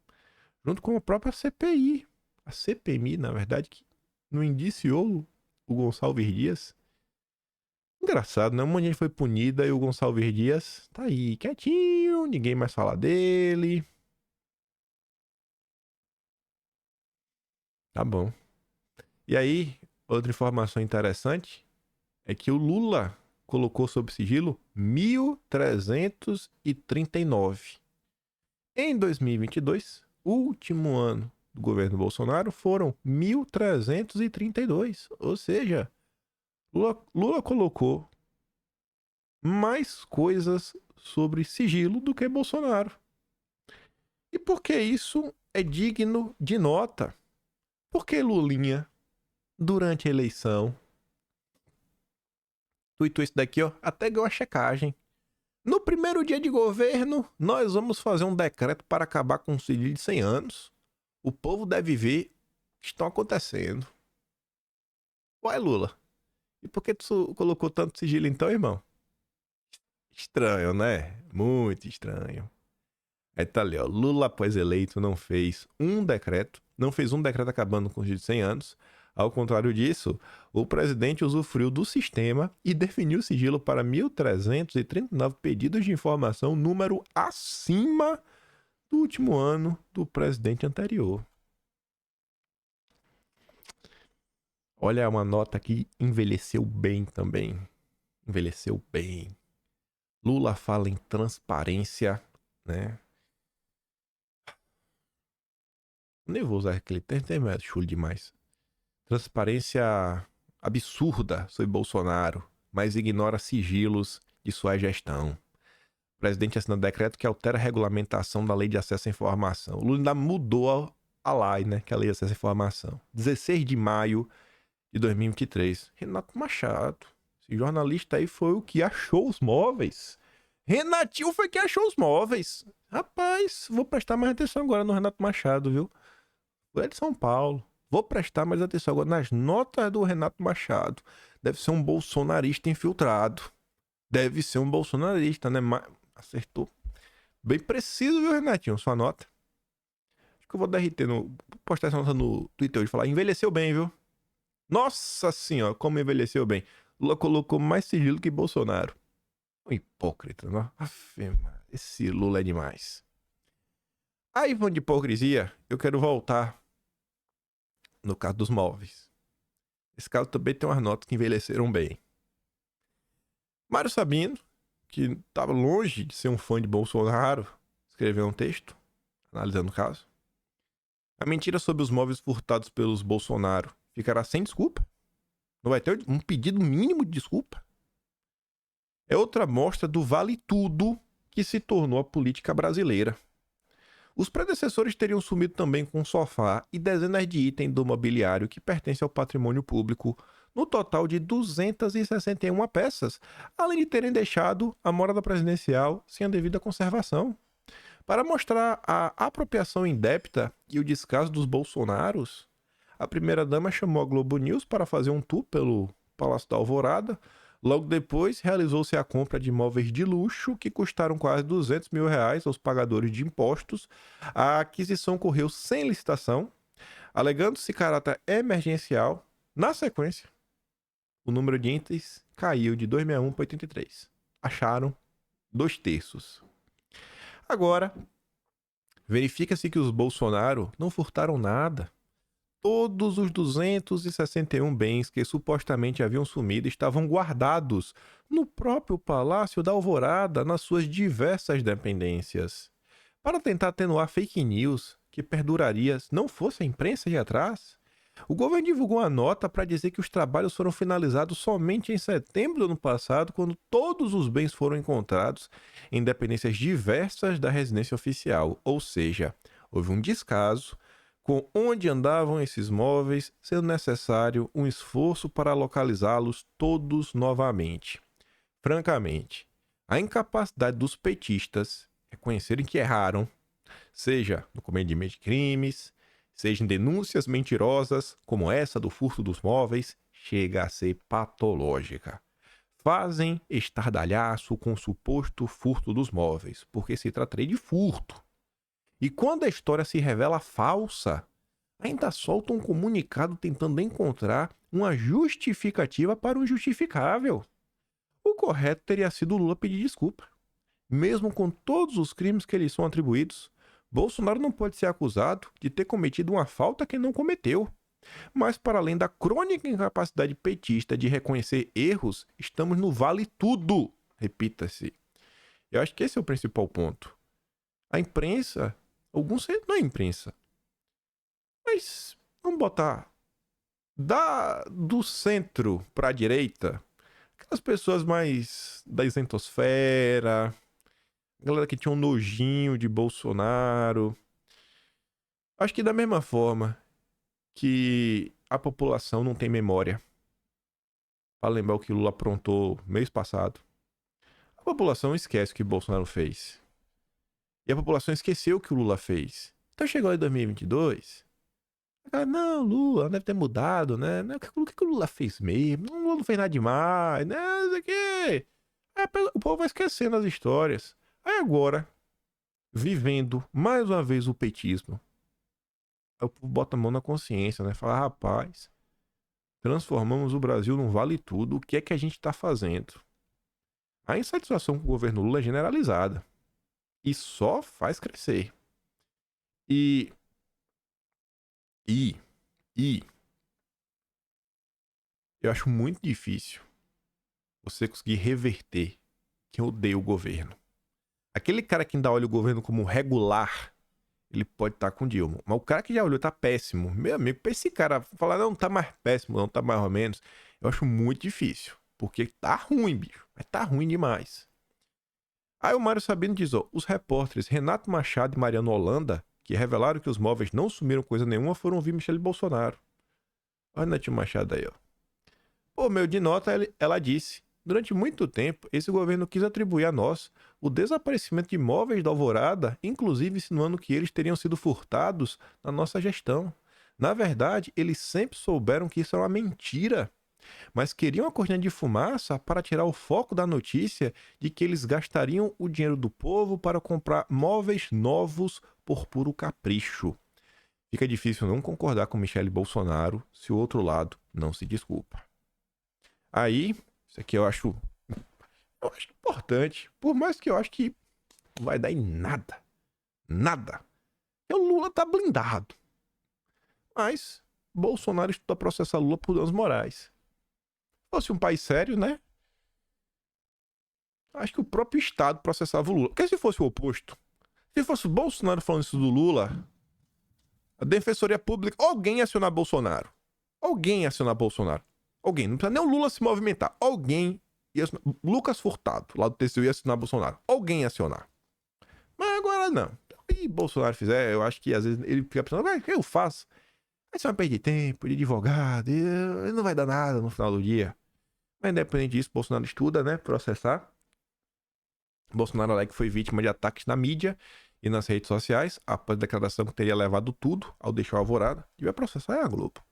junto com a própria CPI. A CPMI, na verdade, que não indiciou o Gonçalves Dias. Engraçado, né? Um monte de gente foi punida e o Gonçalves Dias tá aí, quietinho, ninguém mais fala dele. Tá bom. E aí, outra informação interessante é que o Lula colocou sob sigilo 1.339. Em 2022, último ano do governo Bolsonaro, foram 1.332. Ou seja, Lula colocou mais coisas sobre sigilo do que Bolsonaro. E por que isso é digno de nota? Porque Lulinha, durante a eleição, tweetou isso daqui, ó, até ganhou a checagem. No primeiro dia de governo, nós vamos fazer um decreto para acabar com o sigilo de 100 anos. O povo deve ver o que está acontecendo. Ué, Lula, e por que tu colocou tanto sigilo então, irmão? Estranho, né? Muito estranho. Aí tá ali, ó. Lula, após eleito, não fez um decreto. Não fez um decreto acabando com os de 100 anos. Ao contrário disso, o presidente usufruiu do sistema e definiu o sigilo para 1.339 pedidos de informação, número acima do último ano do presidente anterior. Olha, uma nota que envelheceu bem também. Envelheceu bem. Lula fala em transparência, né? Nem vou usar aquele termo, é chulo demais. Transparência absurda sobre Bolsonaro, mas ignora sigilos de sua gestão. O presidente assina decreto que altera a regulamentação da Lei de Acesso à Informação. O Lula ainda mudou a lei, né? Que é a Lei de Acesso à Informação. 16 de maio de 2023. Renato Machado. Esse jornalista aí foi o que achou os móveis. Renatinho foi que achou os móveis. Rapaz, vou prestar mais atenção agora no Renato Machado, viu? É de São Paulo. Vou prestar mais atenção agora nas notas do Renato Machado. Deve ser um bolsonarista infiltrado. Deve ser um bolsonarista, né? Acertou. Bem preciso, viu, Renatinho? Sua nota. Acho que eu vou dar RT no. Postar essa nota no Twitter hoje. Falar, envelheceu bem, viu? Nossa senhora, como envelheceu bem. Lula colocou mais sigilo que Bolsonaro. Um hipócrita, não? Esse Lula é demais. Aí, falando de hipocrisia, eu quero voltar no caso dos móveis. Esse caso também tem umas notas que envelheceram bem. Mário Sabino, que estava longe de ser um fã de Bolsonaro, escreveu um texto analisando o caso. A mentira sobre os móveis furtados pelos Bolsonaro ficará sem desculpa? Não vai ter um pedido mínimo de desculpa? É outra amostra do vale tudo que se tornou a política brasileira. Os predecessores teriam sumido também com um sofá e dezenas de itens do mobiliário que pertencem ao patrimônio público, no total de 261 peças, além de terem deixado a morada presidencial sem a devida conservação. Para mostrar a apropriação indébita e o descaso dos Bolsonaros, a primeira-dama chamou a Globo News para fazer um tour pelo Palácio da Alvorada. Logo depois, realizou-se a compra de imóveis de luxo que custaram quase R$200 mil aos pagadores de impostos. A aquisição ocorreu sem licitação, alegando-se caráter emergencial. Na sequência, o número de itens caiu de 261 para 83. Acharam 2/3. Agora, verifica-se que os Bolsonaro não furtaram nada. Todos os 261 bens que supostamente haviam sumido estavam guardados no próprio Palácio da Alvorada, nas suas diversas dependências. Para tentar atenuar fake news que perduraria se não fosse a imprensa ir atrás, o governo divulgou uma nota para dizer que os trabalhos foram finalizados somente em setembro do ano passado, quando todos os bens foram encontrados em dependências diversas da residência oficial, ou seja, houve um descaso com onde andavam esses móveis, sendo necessário um esforço para localizá-los todos novamente. Francamente, a incapacidade dos petistas reconhecerem que erraram, seja no cometimento de crimes, seja em denúncias mentirosas, como essa do furto dos móveis, chega a ser patológica. Fazem estardalhaço com o suposto furto dos móveis, porque se trataria de furto. E quando a história se revela falsa, ainda soltam um comunicado tentando encontrar uma justificativa para o injustificável. O correto teria sido Lula pedir desculpa. Mesmo com todos os crimes que lhe são atribuídos, Bolsonaro não pode ser acusado de ter cometido uma falta que não cometeu. Mas, para além da crônica incapacidade petista de reconhecer erros, estamos no vale tudo. Repita-se. Eu acho que esse é o principal ponto. A imprensa, alguns não é imprensa, mas vamos botar do centro para a direita, aquelas pessoas mais da isentosfera, galera que tinha um nojinho de Bolsonaro. Acho que da mesma forma que a população não tem memória para lembrar o que Lula aprontou mês passado, a população esquece o que Bolsonaro fez. E a população esqueceu o que o Lula fez. Então chegou em 2022, não, Lula deve ter mudado, né? O que o Lula fez mesmo? O Lula não fez nada demais, né? Isso aqui. O povo vai esquecendo as histórias. Aí agora, vivendo mais uma vez o petismo, o povo bota a mão na consciência, né? Fala, rapaz, transformamos o Brasil num vale tudo, o que é que a gente tá fazendo? A insatisfação com o governo Lula é generalizada e só faz crescer. E eu acho muito difícil você conseguir reverter quem odeia o governo. Aquele cara que ainda olha o governo como regular, ele pode estar com Dilma. Mas o cara que já olhou tá péssimo. Meu amigo, pra esse cara falar, não, tá mais péssimo, não, tá mais ou menos, eu acho muito difícil. Porque tá ruim, bicho. Mas tá ruim demais. Aí o Mário Sabino diz, ó, os repórteres Renato Machado e Mariano Holanda, que revelaram que os móveis não sumiram coisa nenhuma, foram ouvir Michele Bolsonaro. Olha a Netinho Machado aí, ó. Por meio de nota, ela disse, durante muito tempo, esse governo quis atribuir a nós o desaparecimento de imóveis da Alvorada, inclusive insinuando que eles teriam sido furtados na nossa gestão. Na verdade, eles sempre souberam que isso era uma mentira, mas queriam a cortina de fumaça para tirar o foco da notícia de que eles gastariam o dinheiro do povo para comprar móveis novos por puro capricho. Fica difícil não concordar com Michele Bolsonaro se o outro lado não se desculpa. Aí, isso aqui eu acho importante, por mais que eu acho que não vai dar em nada. Nada. E o Lula tá blindado. Mas Bolsonaro estuda processar Lula por danos morais. Se fosse um país sério, né? Acho que o próprio Estado processava o Lula. Porque se fosse o oposto, se fosse o Bolsonaro falando isso do Lula, a Defensoria Pública, alguém ia acionar Bolsonaro. Alguém ia acionar Bolsonaro. Alguém, não precisa nem o Lula se movimentar. Alguém ia acionar. Lucas Furtado, lá do TCU, ia acionar Bolsonaro. Alguém ia acionar. Mas agora não. E Bolsonaro fizer, eu acho que às vezes ele fica pensando, o que eu faço? Aí você vai perder tempo de advogado, e não vai dar nada no final do dia. Mas independente disso, Bolsonaro estuda, né? Processar. Bolsonaro alega que foi vítima de ataques na mídia e nas redes sociais, após a declaração que teria levado tudo ao deixar a Alvorada, e vai processar a Globo.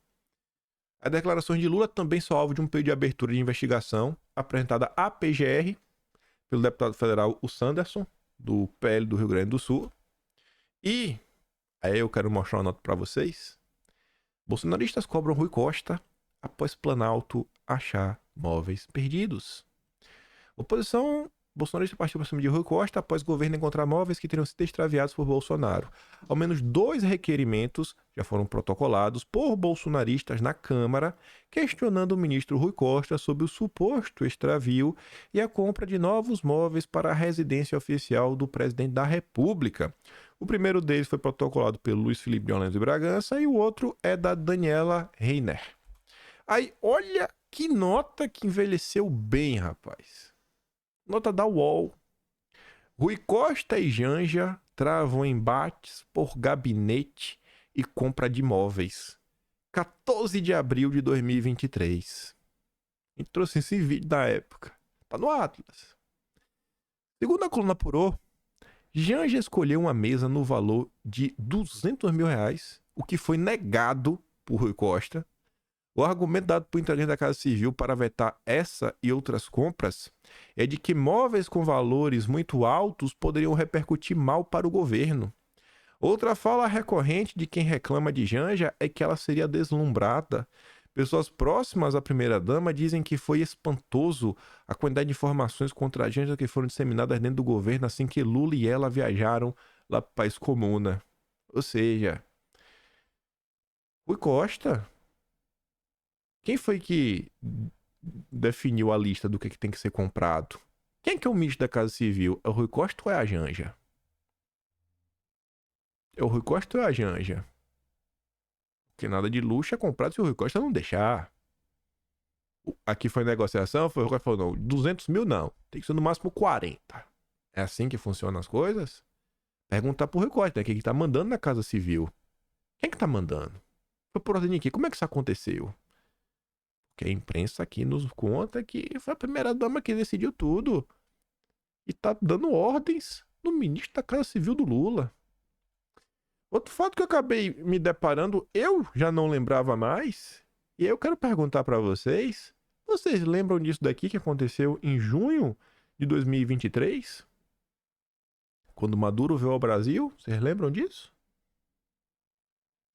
As declarações de Lula também são alvo de um pedido de abertura de investigação apresentada à PGR pelo deputado federal o Sanderson, do PL do Rio Grande do Sul. E aí eu quero mostrar uma nota para vocês. Bolsonaristas cobram Rui Costa após Planalto achar móveis perdidos. Oposição bolsonarista partiu para cima de Rui Costa após o governo encontrar móveis que teriam sido extraviados por Bolsonaro. Ao menos 2 requerimentos já foram protocolados por bolsonaristas na Câmara, questionando o ministro Rui Costa sobre o suposto extravio e a compra de novos móveis para a residência oficial do presidente da República. O primeiro deles foi protocolado pelo Luiz Felipe de Orleans de Bragança e o outro é da Daniela Reiner. Aí, olha que nota que envelheceu bem, rapaz. Nota da UOL. Rui Costa e Janja travam embates por gabinete e compra de imóveis. 14 de abril de 2023. A gente trouxe esse vídeo da época. Tá no Atlas. Segundo a coluna apurou, Janja escolheu uma mesa no valor de R$200 mil, o que foi negado por Rui Costa. O argumento dado por integrante da Casa Civil para vetar essa e outras compras é de que móveis com valores muito altos poderiam repercutir mal para o governo. Outra fala recorrente de quem reclama de Janja é que ela seria deslumbrada. Pessoas próximas à primeira-dama dizem que foi espantoso a quantidade de informações contra a Janja que foram disseminadas dentro do governo assim que Lula e ela viajaram lá para a País Comuna. Ou seja, Rui Costa... Quem foi que definiu a lista do que tem que ser comprado? Quem que é o ministro da Casa Civil? É o Rui Costa ou é a Janja? É o Rui Costa ou é a Janja? Porque nada de luxo é comprado se o Rui Costa não deixar. Aqui foi negociação, foi o Rui Costa falou, não, 200 mil não, tem que ser no máximo 40. É assim que funcionam as coisas? Perguntar pro Rui Costa, né? Quem que tá mandando na Casa Civil? Quem que tá mandando? Foi por ordem de quê? Como é que isso aconteceu? Que a imprensa aqui nos conta que foi a primeira-dama que decidiu tudo. E tá dando ordens no ministro da Casa Civil do Lula. Outro fato que eu acabei me deparando, eu já não lembrava mais. E eu quero perguntar para vocês. Vocês lembram disso daqui que aconteceu em junho de 2023, quando Maduro veio ao Brasil. Vocês lembram disso?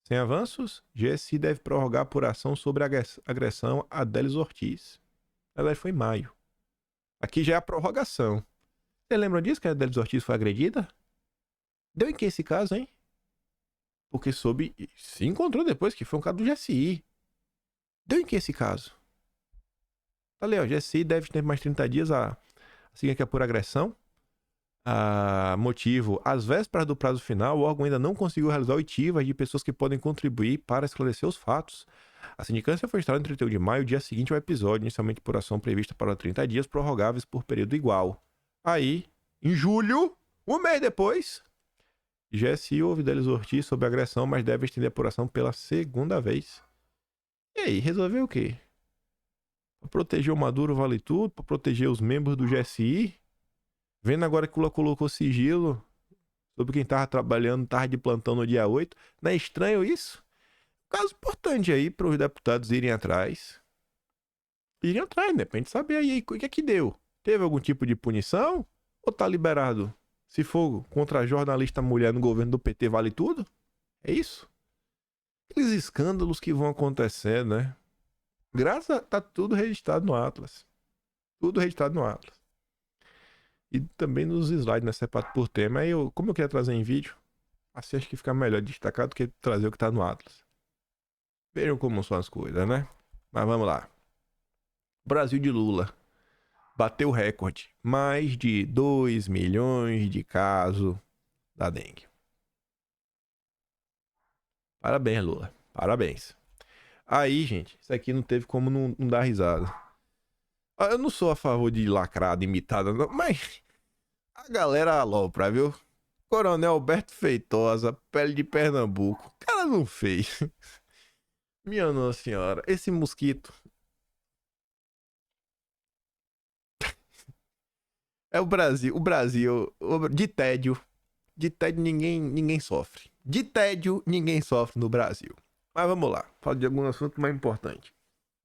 Sem avanços, GSI deve prorrogar a apuração sobre a agressão a Délis Ortiz. Na verdade, foi em maio. Aqui já é a prorrogação. Vocês lembram disso, que a Délis Ortiz foi agredida? Deu em que esse caso, hein? Porque se encontrou depois que foi um caso do GSI. Deu em que esse caso? Tá ali, ó. GSI deve ter mais 30 dias a seguir aqui por agressão. Motivo: às vésperas do prazo final, o órgão ainda não conseguiu realizar oitivas de pessoas que podem contribuir para esclarecer os fatos. A sindicância foi instalada em 31 de maio, dia seguinte ao episódio, inicialmente por ação prevista para 30 dias, prorrogáveis por período igual. Aí, em julho, um mês depois, GSI ouve Délis Ortiz sobre agressão, mas deve estender a apuração pela segunda vez. E aí, resolveu o quê? Pra proteger o Maduro vale tudo? Pra proteger os membros do GSI? Vendo agora que o Lula colocou sigilo sobre quem tava trabalhando, tava de plantão no dia 8. Não é estranho isso? Caso importante aí para os deputados irem atrás. Irem atrás, né? Pra gente saber aí o que é que deu. Teve algum tipo de punição? Ou tá liberado? Se for contra a jornalista mulher no governo do PT, vale tudo? É isso? Aqueles escândalos que vão acontecer, né? Tá tudo registrado no Atlas. Tudo registrado no Atlas. E também nos slides, né? Separado por tema. Aí como eu queria trazer em vídeo, assim acho que fica melhor destacar do que trazer o que tá no Atlas. Vejam como são as coisas, né? Mas vamos lá. Brasil de Lula bateu o recorde. Mais de 2 milhões de casos da dengue. Parabéns, Lula. Parabéns. Aí, gente, isso aqui não teve como não dar risada. Eu não sou a favor de lacrada, imitada, não, mas a galera alopra, viu? Coronel Alberto Feitosa, pele de Pernambuco. O cara não fez. Minha Nossa Senhora, esse mosquito. É o Brasil. O Brasil, de tédio. De tédio ninguém sofre. De tédio ninguém sofre no Brasil. Mas vamos lá. Fala de algum assunto mais importante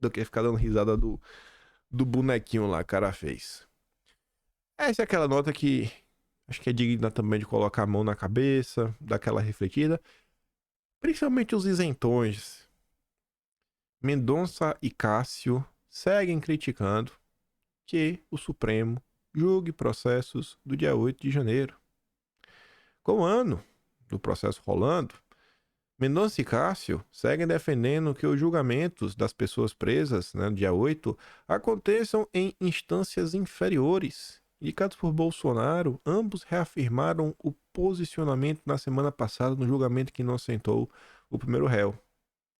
do que ficar dando risada do bonequinho lá, cara fez. Essa é aquela nota que acho que é digna também de colocar a mão na cabeça, dar aquela refletida. Principalmente os isentões. Mendonça e Cássio seguem criticando que o Supremo julgue processos do dia 8 de janeiro. Com o ano do processo rolando, Mendonça e Cássio seguem defendendo que os julgamentos das pessoas presas, no dia 8, aconteçam em instâncias inferiores. Indicados por Bolsonaro, ambos reafirmaram o posicionamento na semana passada no julgamento que inocentou o primeiro réu.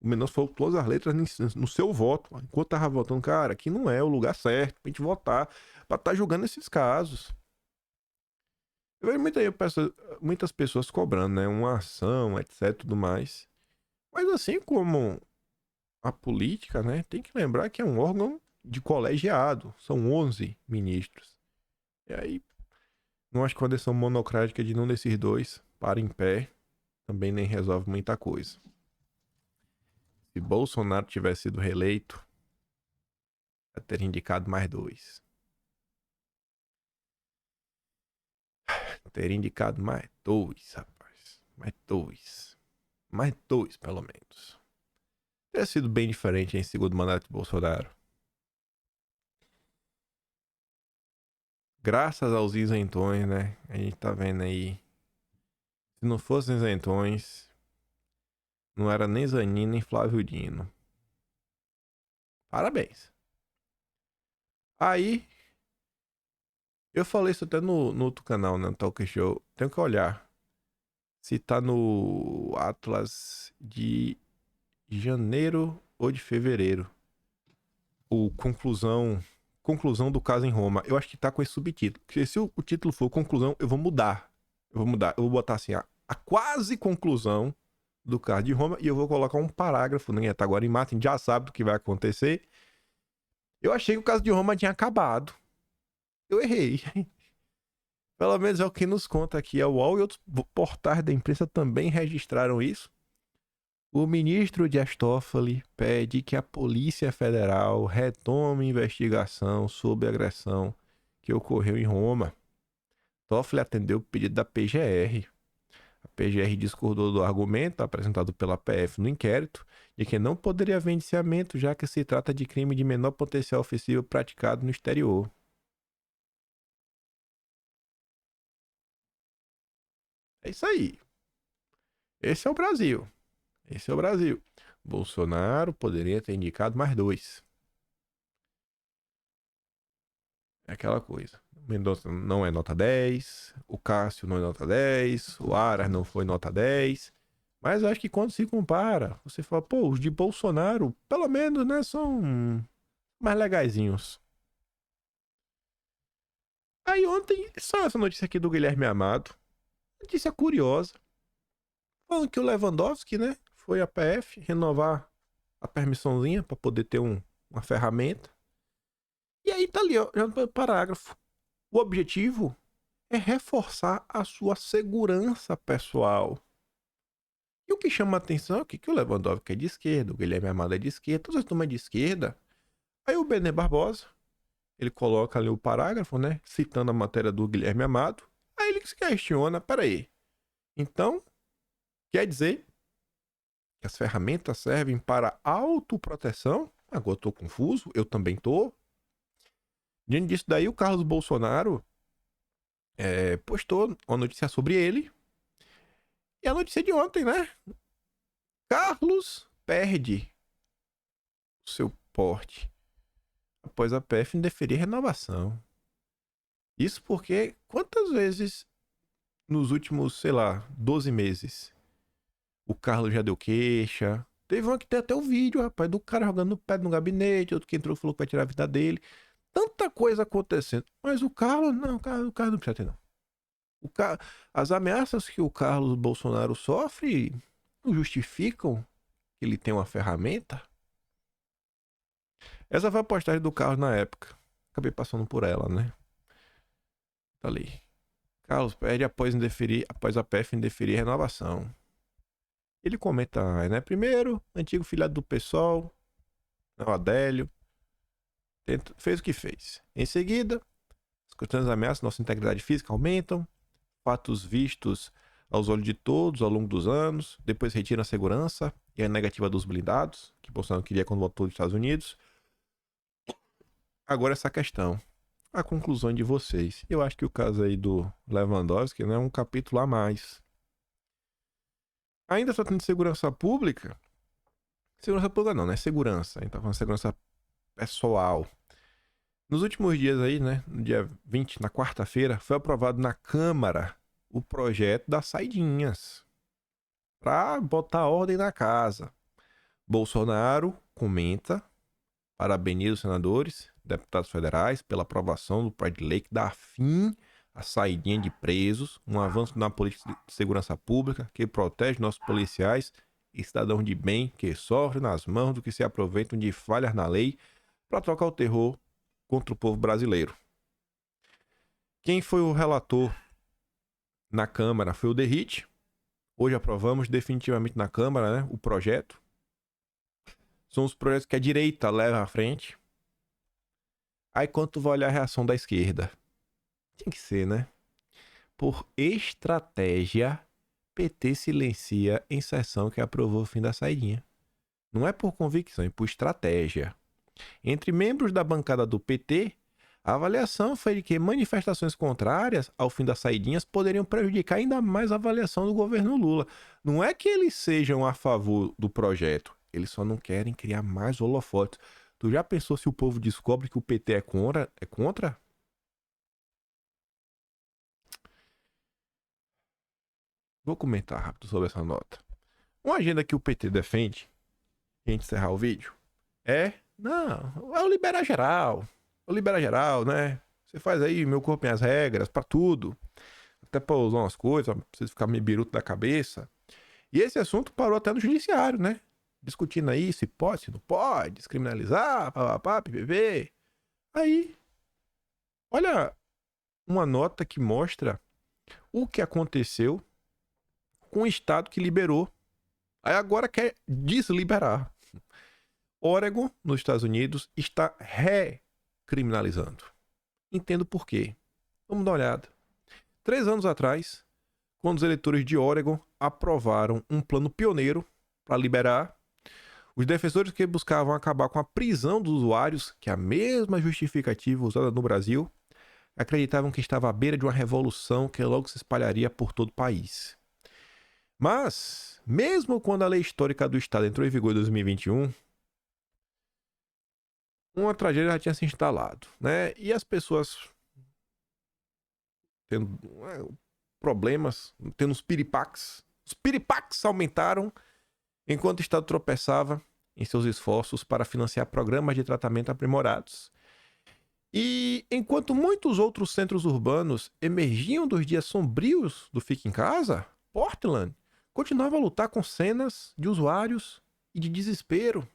O Mendonça falou todas as letras no seu voto, enquanto estava votando, cara, aqui não é o lugar certo pra gente votar, pra estar julgando esses casos. Eu vejo muitas pessoas cobrando, né? Uma ação, etc, tudo mais. Mas assim como a política, né? Tem que lembrar que é um órgão de colegiado. São 11 ministros. E aí, não acho que a decisão monocrática de nenhum desses dois para em pé também nem resolve muita coisa. Se Bolsonaro tivesse sido reeleito, ia ter indicado mais 2. Teria indicado mais 2, rapaz. Mais 2. Mais 2, pelo menos. Teria sido bem diferente em segundo mandato de Bolsonaro. Graças aos isentões, né? A gente tá vendo aí. Se não fossem isentões, não era nem Zanin nem Flávio Dino. Parabéns. Aí, eu falei isso até no outro canal, né? No Talk Show. Tenho que olhar se tá no Atlas de janeiro ou de fevereiro. O conclusão do caso em Roma. Eu acho que tá com esse subtítulo. Porque se o título for conclusão, eu vou mudar. Eu vou botar assim, a quase conclusão do caso de Roma. E eu vou colocar um parágrafo, né? Até agora em Martin já sabe do que vai acontecer. Eu achei que o caso de Roma tinha acabado. Eu errei. Pelo menos é o que nos conta aqui. A UOL e outros portais da imprensa também registraram isso. O ministro Dias Toffoli pede que a Polícia Federal retome investigação sobre a agressão que ocorreu em Roma. Toffoli atendeu o pedido da PGR. A PGR discordou do argumento apresentado pela PF no inquérito de que não poderia haver indiciamento, já que se trata de crime de menor potencial ofensivo praticado no exterior. É isso aí. Esse é o Brasil. Esse é o Brasil. Bolsonaro poderia ter indicado mais 2. É aquela coisa. Mendonça não é nota 10, o Cássio não é nota 10, o Aras não foi nota 10. Mas acho que quando se compara, você fala, pô, os de Bolsonaro, pelo menos, né, são mais legaizinhos. Aí ontem, só essa notícia aqui do Guilherme Amado. Notícia curiosa. Falando que o Lewandowski, né, foi à PF renovar a permissãozinha para poder ter uma ferramenta. E aí tá ali, ó, já no parágrafo. O objetivo é reforçar a sua segurança pessoal. E o que chama a atenção é que o Lewandowski é de esquerda, o Guilherme Amado é de esquerda, todas as turmas de esquerda. Aí o Benê Barbosa, ele coloca ali o parágrafo, né, citando a matéria do Guilherme Amado. Aí ele se questiona, peraí, então quer dizer que as ferramentas servem para autoproteção? Agora eu tô confuso, eu também tô. Diante disso daí, o Carlos Bolsonaro postou uma notícia sobre ele. E a notícia de ontem, né? Carlos perde o seu porte após a PF indeferir renovação. Isso porque quantas vezes nos últimos, sei lá, 12 meses o Carlos já deu queixa? Teve uma que tem até o vídeo, rapaz, do cara jogando pé no gabinete, outro que entrou e falou que vai tirar a vida dele. Tanta coisa acontecendo. Mas o Carlos, não, o Carlos não precisa ter, não. As ameaças que o Carlos Bolsonaro sofre não justificam que ele tem uma ferramenta? Essa foi a postagem do Carlos na época. Acabei passando por ela, né? Tá ali. Carlos perde após a PF indeferir renovação. Ele comenta, né? Primeiro, antigo filiado do PSOL, o Adélio, fez o que fez. Em seguida, as constantes ameaças à nossa integridade física aumentam, fatos vistos aos olhos de todos ao longo dos anos, depois retira a segurança e a negativa dos blindados, que Bolsonaro queria quando voltou dos Estados Unidos. Agora essa questão, a conclusão de vocês. Eu acho que o caso aí do Lewandowski, né, é um capítulo a mais. Ainda tratando de segurança pública não, né? Segurança. A gente tá falando de segurança pessoal. Nos últimos dias aí, né? No dia 20, na quarta-feira, foi aprovado na Câmara o projeto das saidinhas. Pra botar ordem na casa. Bolsonaro comenta, parabeniza os senadores, deputados federais, pela aprovação do projeto de lei que dá fim à saidinha de presos, um avanço na política de segurança pública que protege nossos policiais e cidadãos de bem que sofrem nas mãos do que se aproveitam de falhas na lei para trocar o terror contra o povo brasileiro. Quem foi o relator na Câmara foi o Derrite. Hoje aprovamos definitivamente na Câmara, né, o projeto. São os projetos que a direita leva à frente. Aí quando tu vai olhar a reação da esquerda, tem que ser, né? Por estratégia, PT silencia em sessão que aprovou o fim da saidinha. Não é por convicção, é por estratégia. Entre membros da bancada do PT, a avaliação foi de que manifestações contrárias ao fim das saidinhas poderiam prejudicar ainda mais a avaliação do governo Lula. Não é que eles sejam a favor do projeto, eles só não querem criar mais holofotes. Tu já pensou se o povo descobre que o PT é contra? É contra? Vou comentar rápido sobre essa nota. Uma agenda que o PT defende, e a gente encerrar o vídeo, é o liberar geral. O liberar geral, né? Você faz aí meu corpo, minhas regras, pra tudo. Até pra usar umas coisas, pra você ficar meio biruto da cabeça. E esse assunto parou até no judiciário, né? Discutindo aí se pode, se não pode, descriminalizar, papapá, ppp. Aí, olha uma nota que mostra o que aconteceu com o estado que liberou. Aí agora quer desliberar. Oregon, nos Estados Unidos, está recriminalizando. Entendo por quê. Vamos dar uma olhada. 3 anos atrás, quando os eleitores de Oregon aprovaram um plano pioneiro para liberar, os defensores que buscavam acabar com a prisão dos usuários, que é a mesma justificativa usada no Brasil, acreditavam que estava à beira de uma revolução que logo se espalharia por todo o país. Mas, mesmo quando a lei histórica do Estado entrou em vigor em 2021, uma tragédia já tinha se instalado, né? E as pessoas tendo problemas, tendo os piripaques. Os piripaques aumentaram enquanto o Estado tropeçava em seus esforços para financiar programas de tratamento aprimorados. E enquanto muitos outros centros urbanos emergiam dos dias sombrios do Fica em Casa, Portland continuava a lutar com cenas de usuários e de desespero.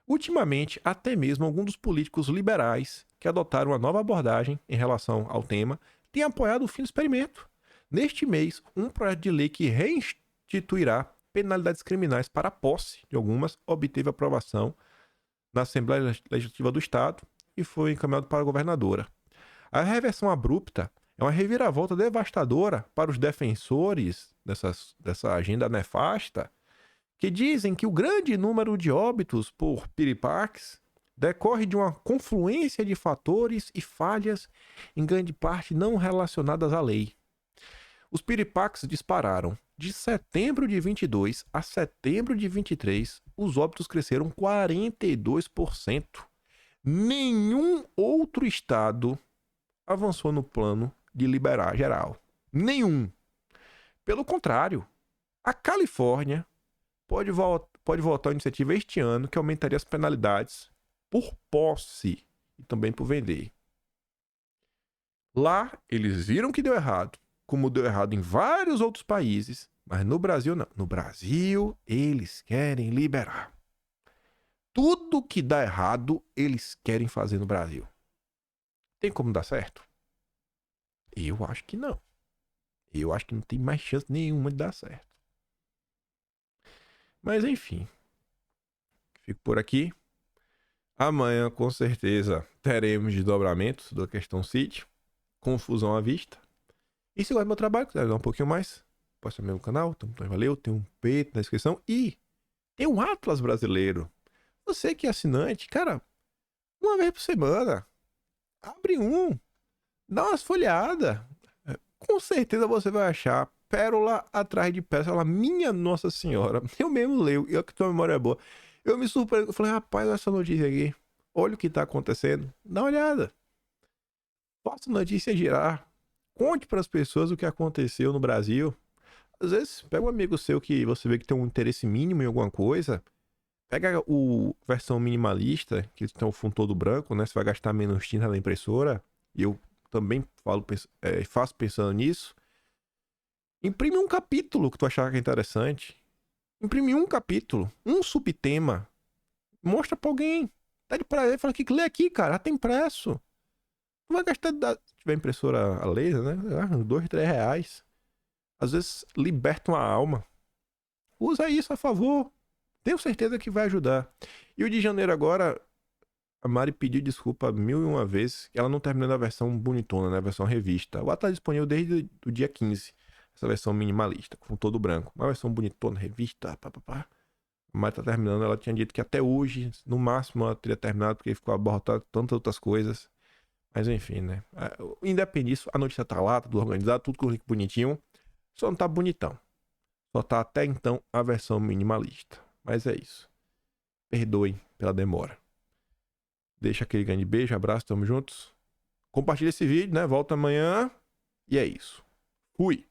Ultimamente, até mesmo alguns dos políticos liberais que adotaram uma nova abordagem em relação ao tema têm apoiado o fim do experimento. Neste mês, um projeto de lei que reinstituirá penalidades criminais para a posse de algumas obteve aprovação na Assembleia Legislativa do Estado e foi encaminhado para a governadora. A reversão abrupta é uma reviravolta devastadora para os defensores dessa agenda nefasta, que dizem que o grande número de óbitos por piripaques decorre de uma confluência de fatores e falhas, em grande parte não relacionadas à lei. Os piripaques dispararam. De setembro de 22 a setembro de 23, os óbitos cresceram 42%. Nenhum outro estado avançou no plano de liberar geral. Nenhum. Pelo contrário, a Califórnia pode votar uma iniciativa este ano que aumentaria as penalidades por posse e também por vender. Lá, eles viram que deu errado, como deu errado em vários outros países, mas no Brasil não. No Brasil, eles querem liberar. Tudo que dá errado, eles querem fazer no Brasil. Tem como dar certo? Eu acho que não. Eu acho que não tem mais chance nenhuma de dar certo. Mas enfim. Fico por aqui. Amanhã, com certeza, teremos desdobramentos da questão sítio. Confusão à vista. E se gosta do meu trabalho, quiser dar um pouquinho mais, pode ser no meu canal. Então, valeu. Tem um peito na descrição. E tem um Atlas brasileiro. Você que é assinante, cara, uma vez por semana, abre um. Dá umas folhadas. Com certeza você vai achar pérola atrás de pérola. Minha Nossa Senhora. Eu mesmo leio. Eu que tenho uma memória boa. Eu me surpreendo. Eu falei, rapaz, olha essa notícia aqui. Olha o que tá acontecendo. Dá uma olhada. Faça a notícia girar. Conte para as pessoas o que aconteceu no Brasil. Às vezes, pega um amigo seu que você vê que tem um interesse mínimo em alguma coisa. Pega o versão minimalista, que tem o fundo todo branco, né? Você vai gastar menos tinta na impressora. E eu também faço pensando nisso. Imprime um capítulo que tu achar que é interessante. Imprime um capítulo, um subtema. Mostra pra alguém. Dá de prazer, fala que lê aqui, cara, já tem impresso. Não vai gastar, se tiver impressora a laser, né? Uns 2, 3 reais. Às vezes liberta uma alma. Usa isso a favor. Tenho certeza que vai ajudar. E o de janeiro agora, a Mari pediu desculpa 1001 vezes. Ela não terminou a versão bonitona, né? A versão revista. O tá disponível desde o dia 15. Essa versão minimalista, com todo branco. Uma versão bonitona, revista, papapá. A Mari tá terminando. Ela tinha dito que até hoje, no máximo, ela teria terminado, porque ficou abortado tantas outras coisas. Mas enfim, né? Independente disso, a notícia tá lá, tudo organizado, tudo com o link bonitinho. Só não tá bonitão. Só tá até então a versão minimalista. Mas é isso. Perdoem pela demora. Deixa aquele grande beijo, abraço, tamo juntos. Compartilha esse vídeo, né? Volta amanhã. E é isso. Fui.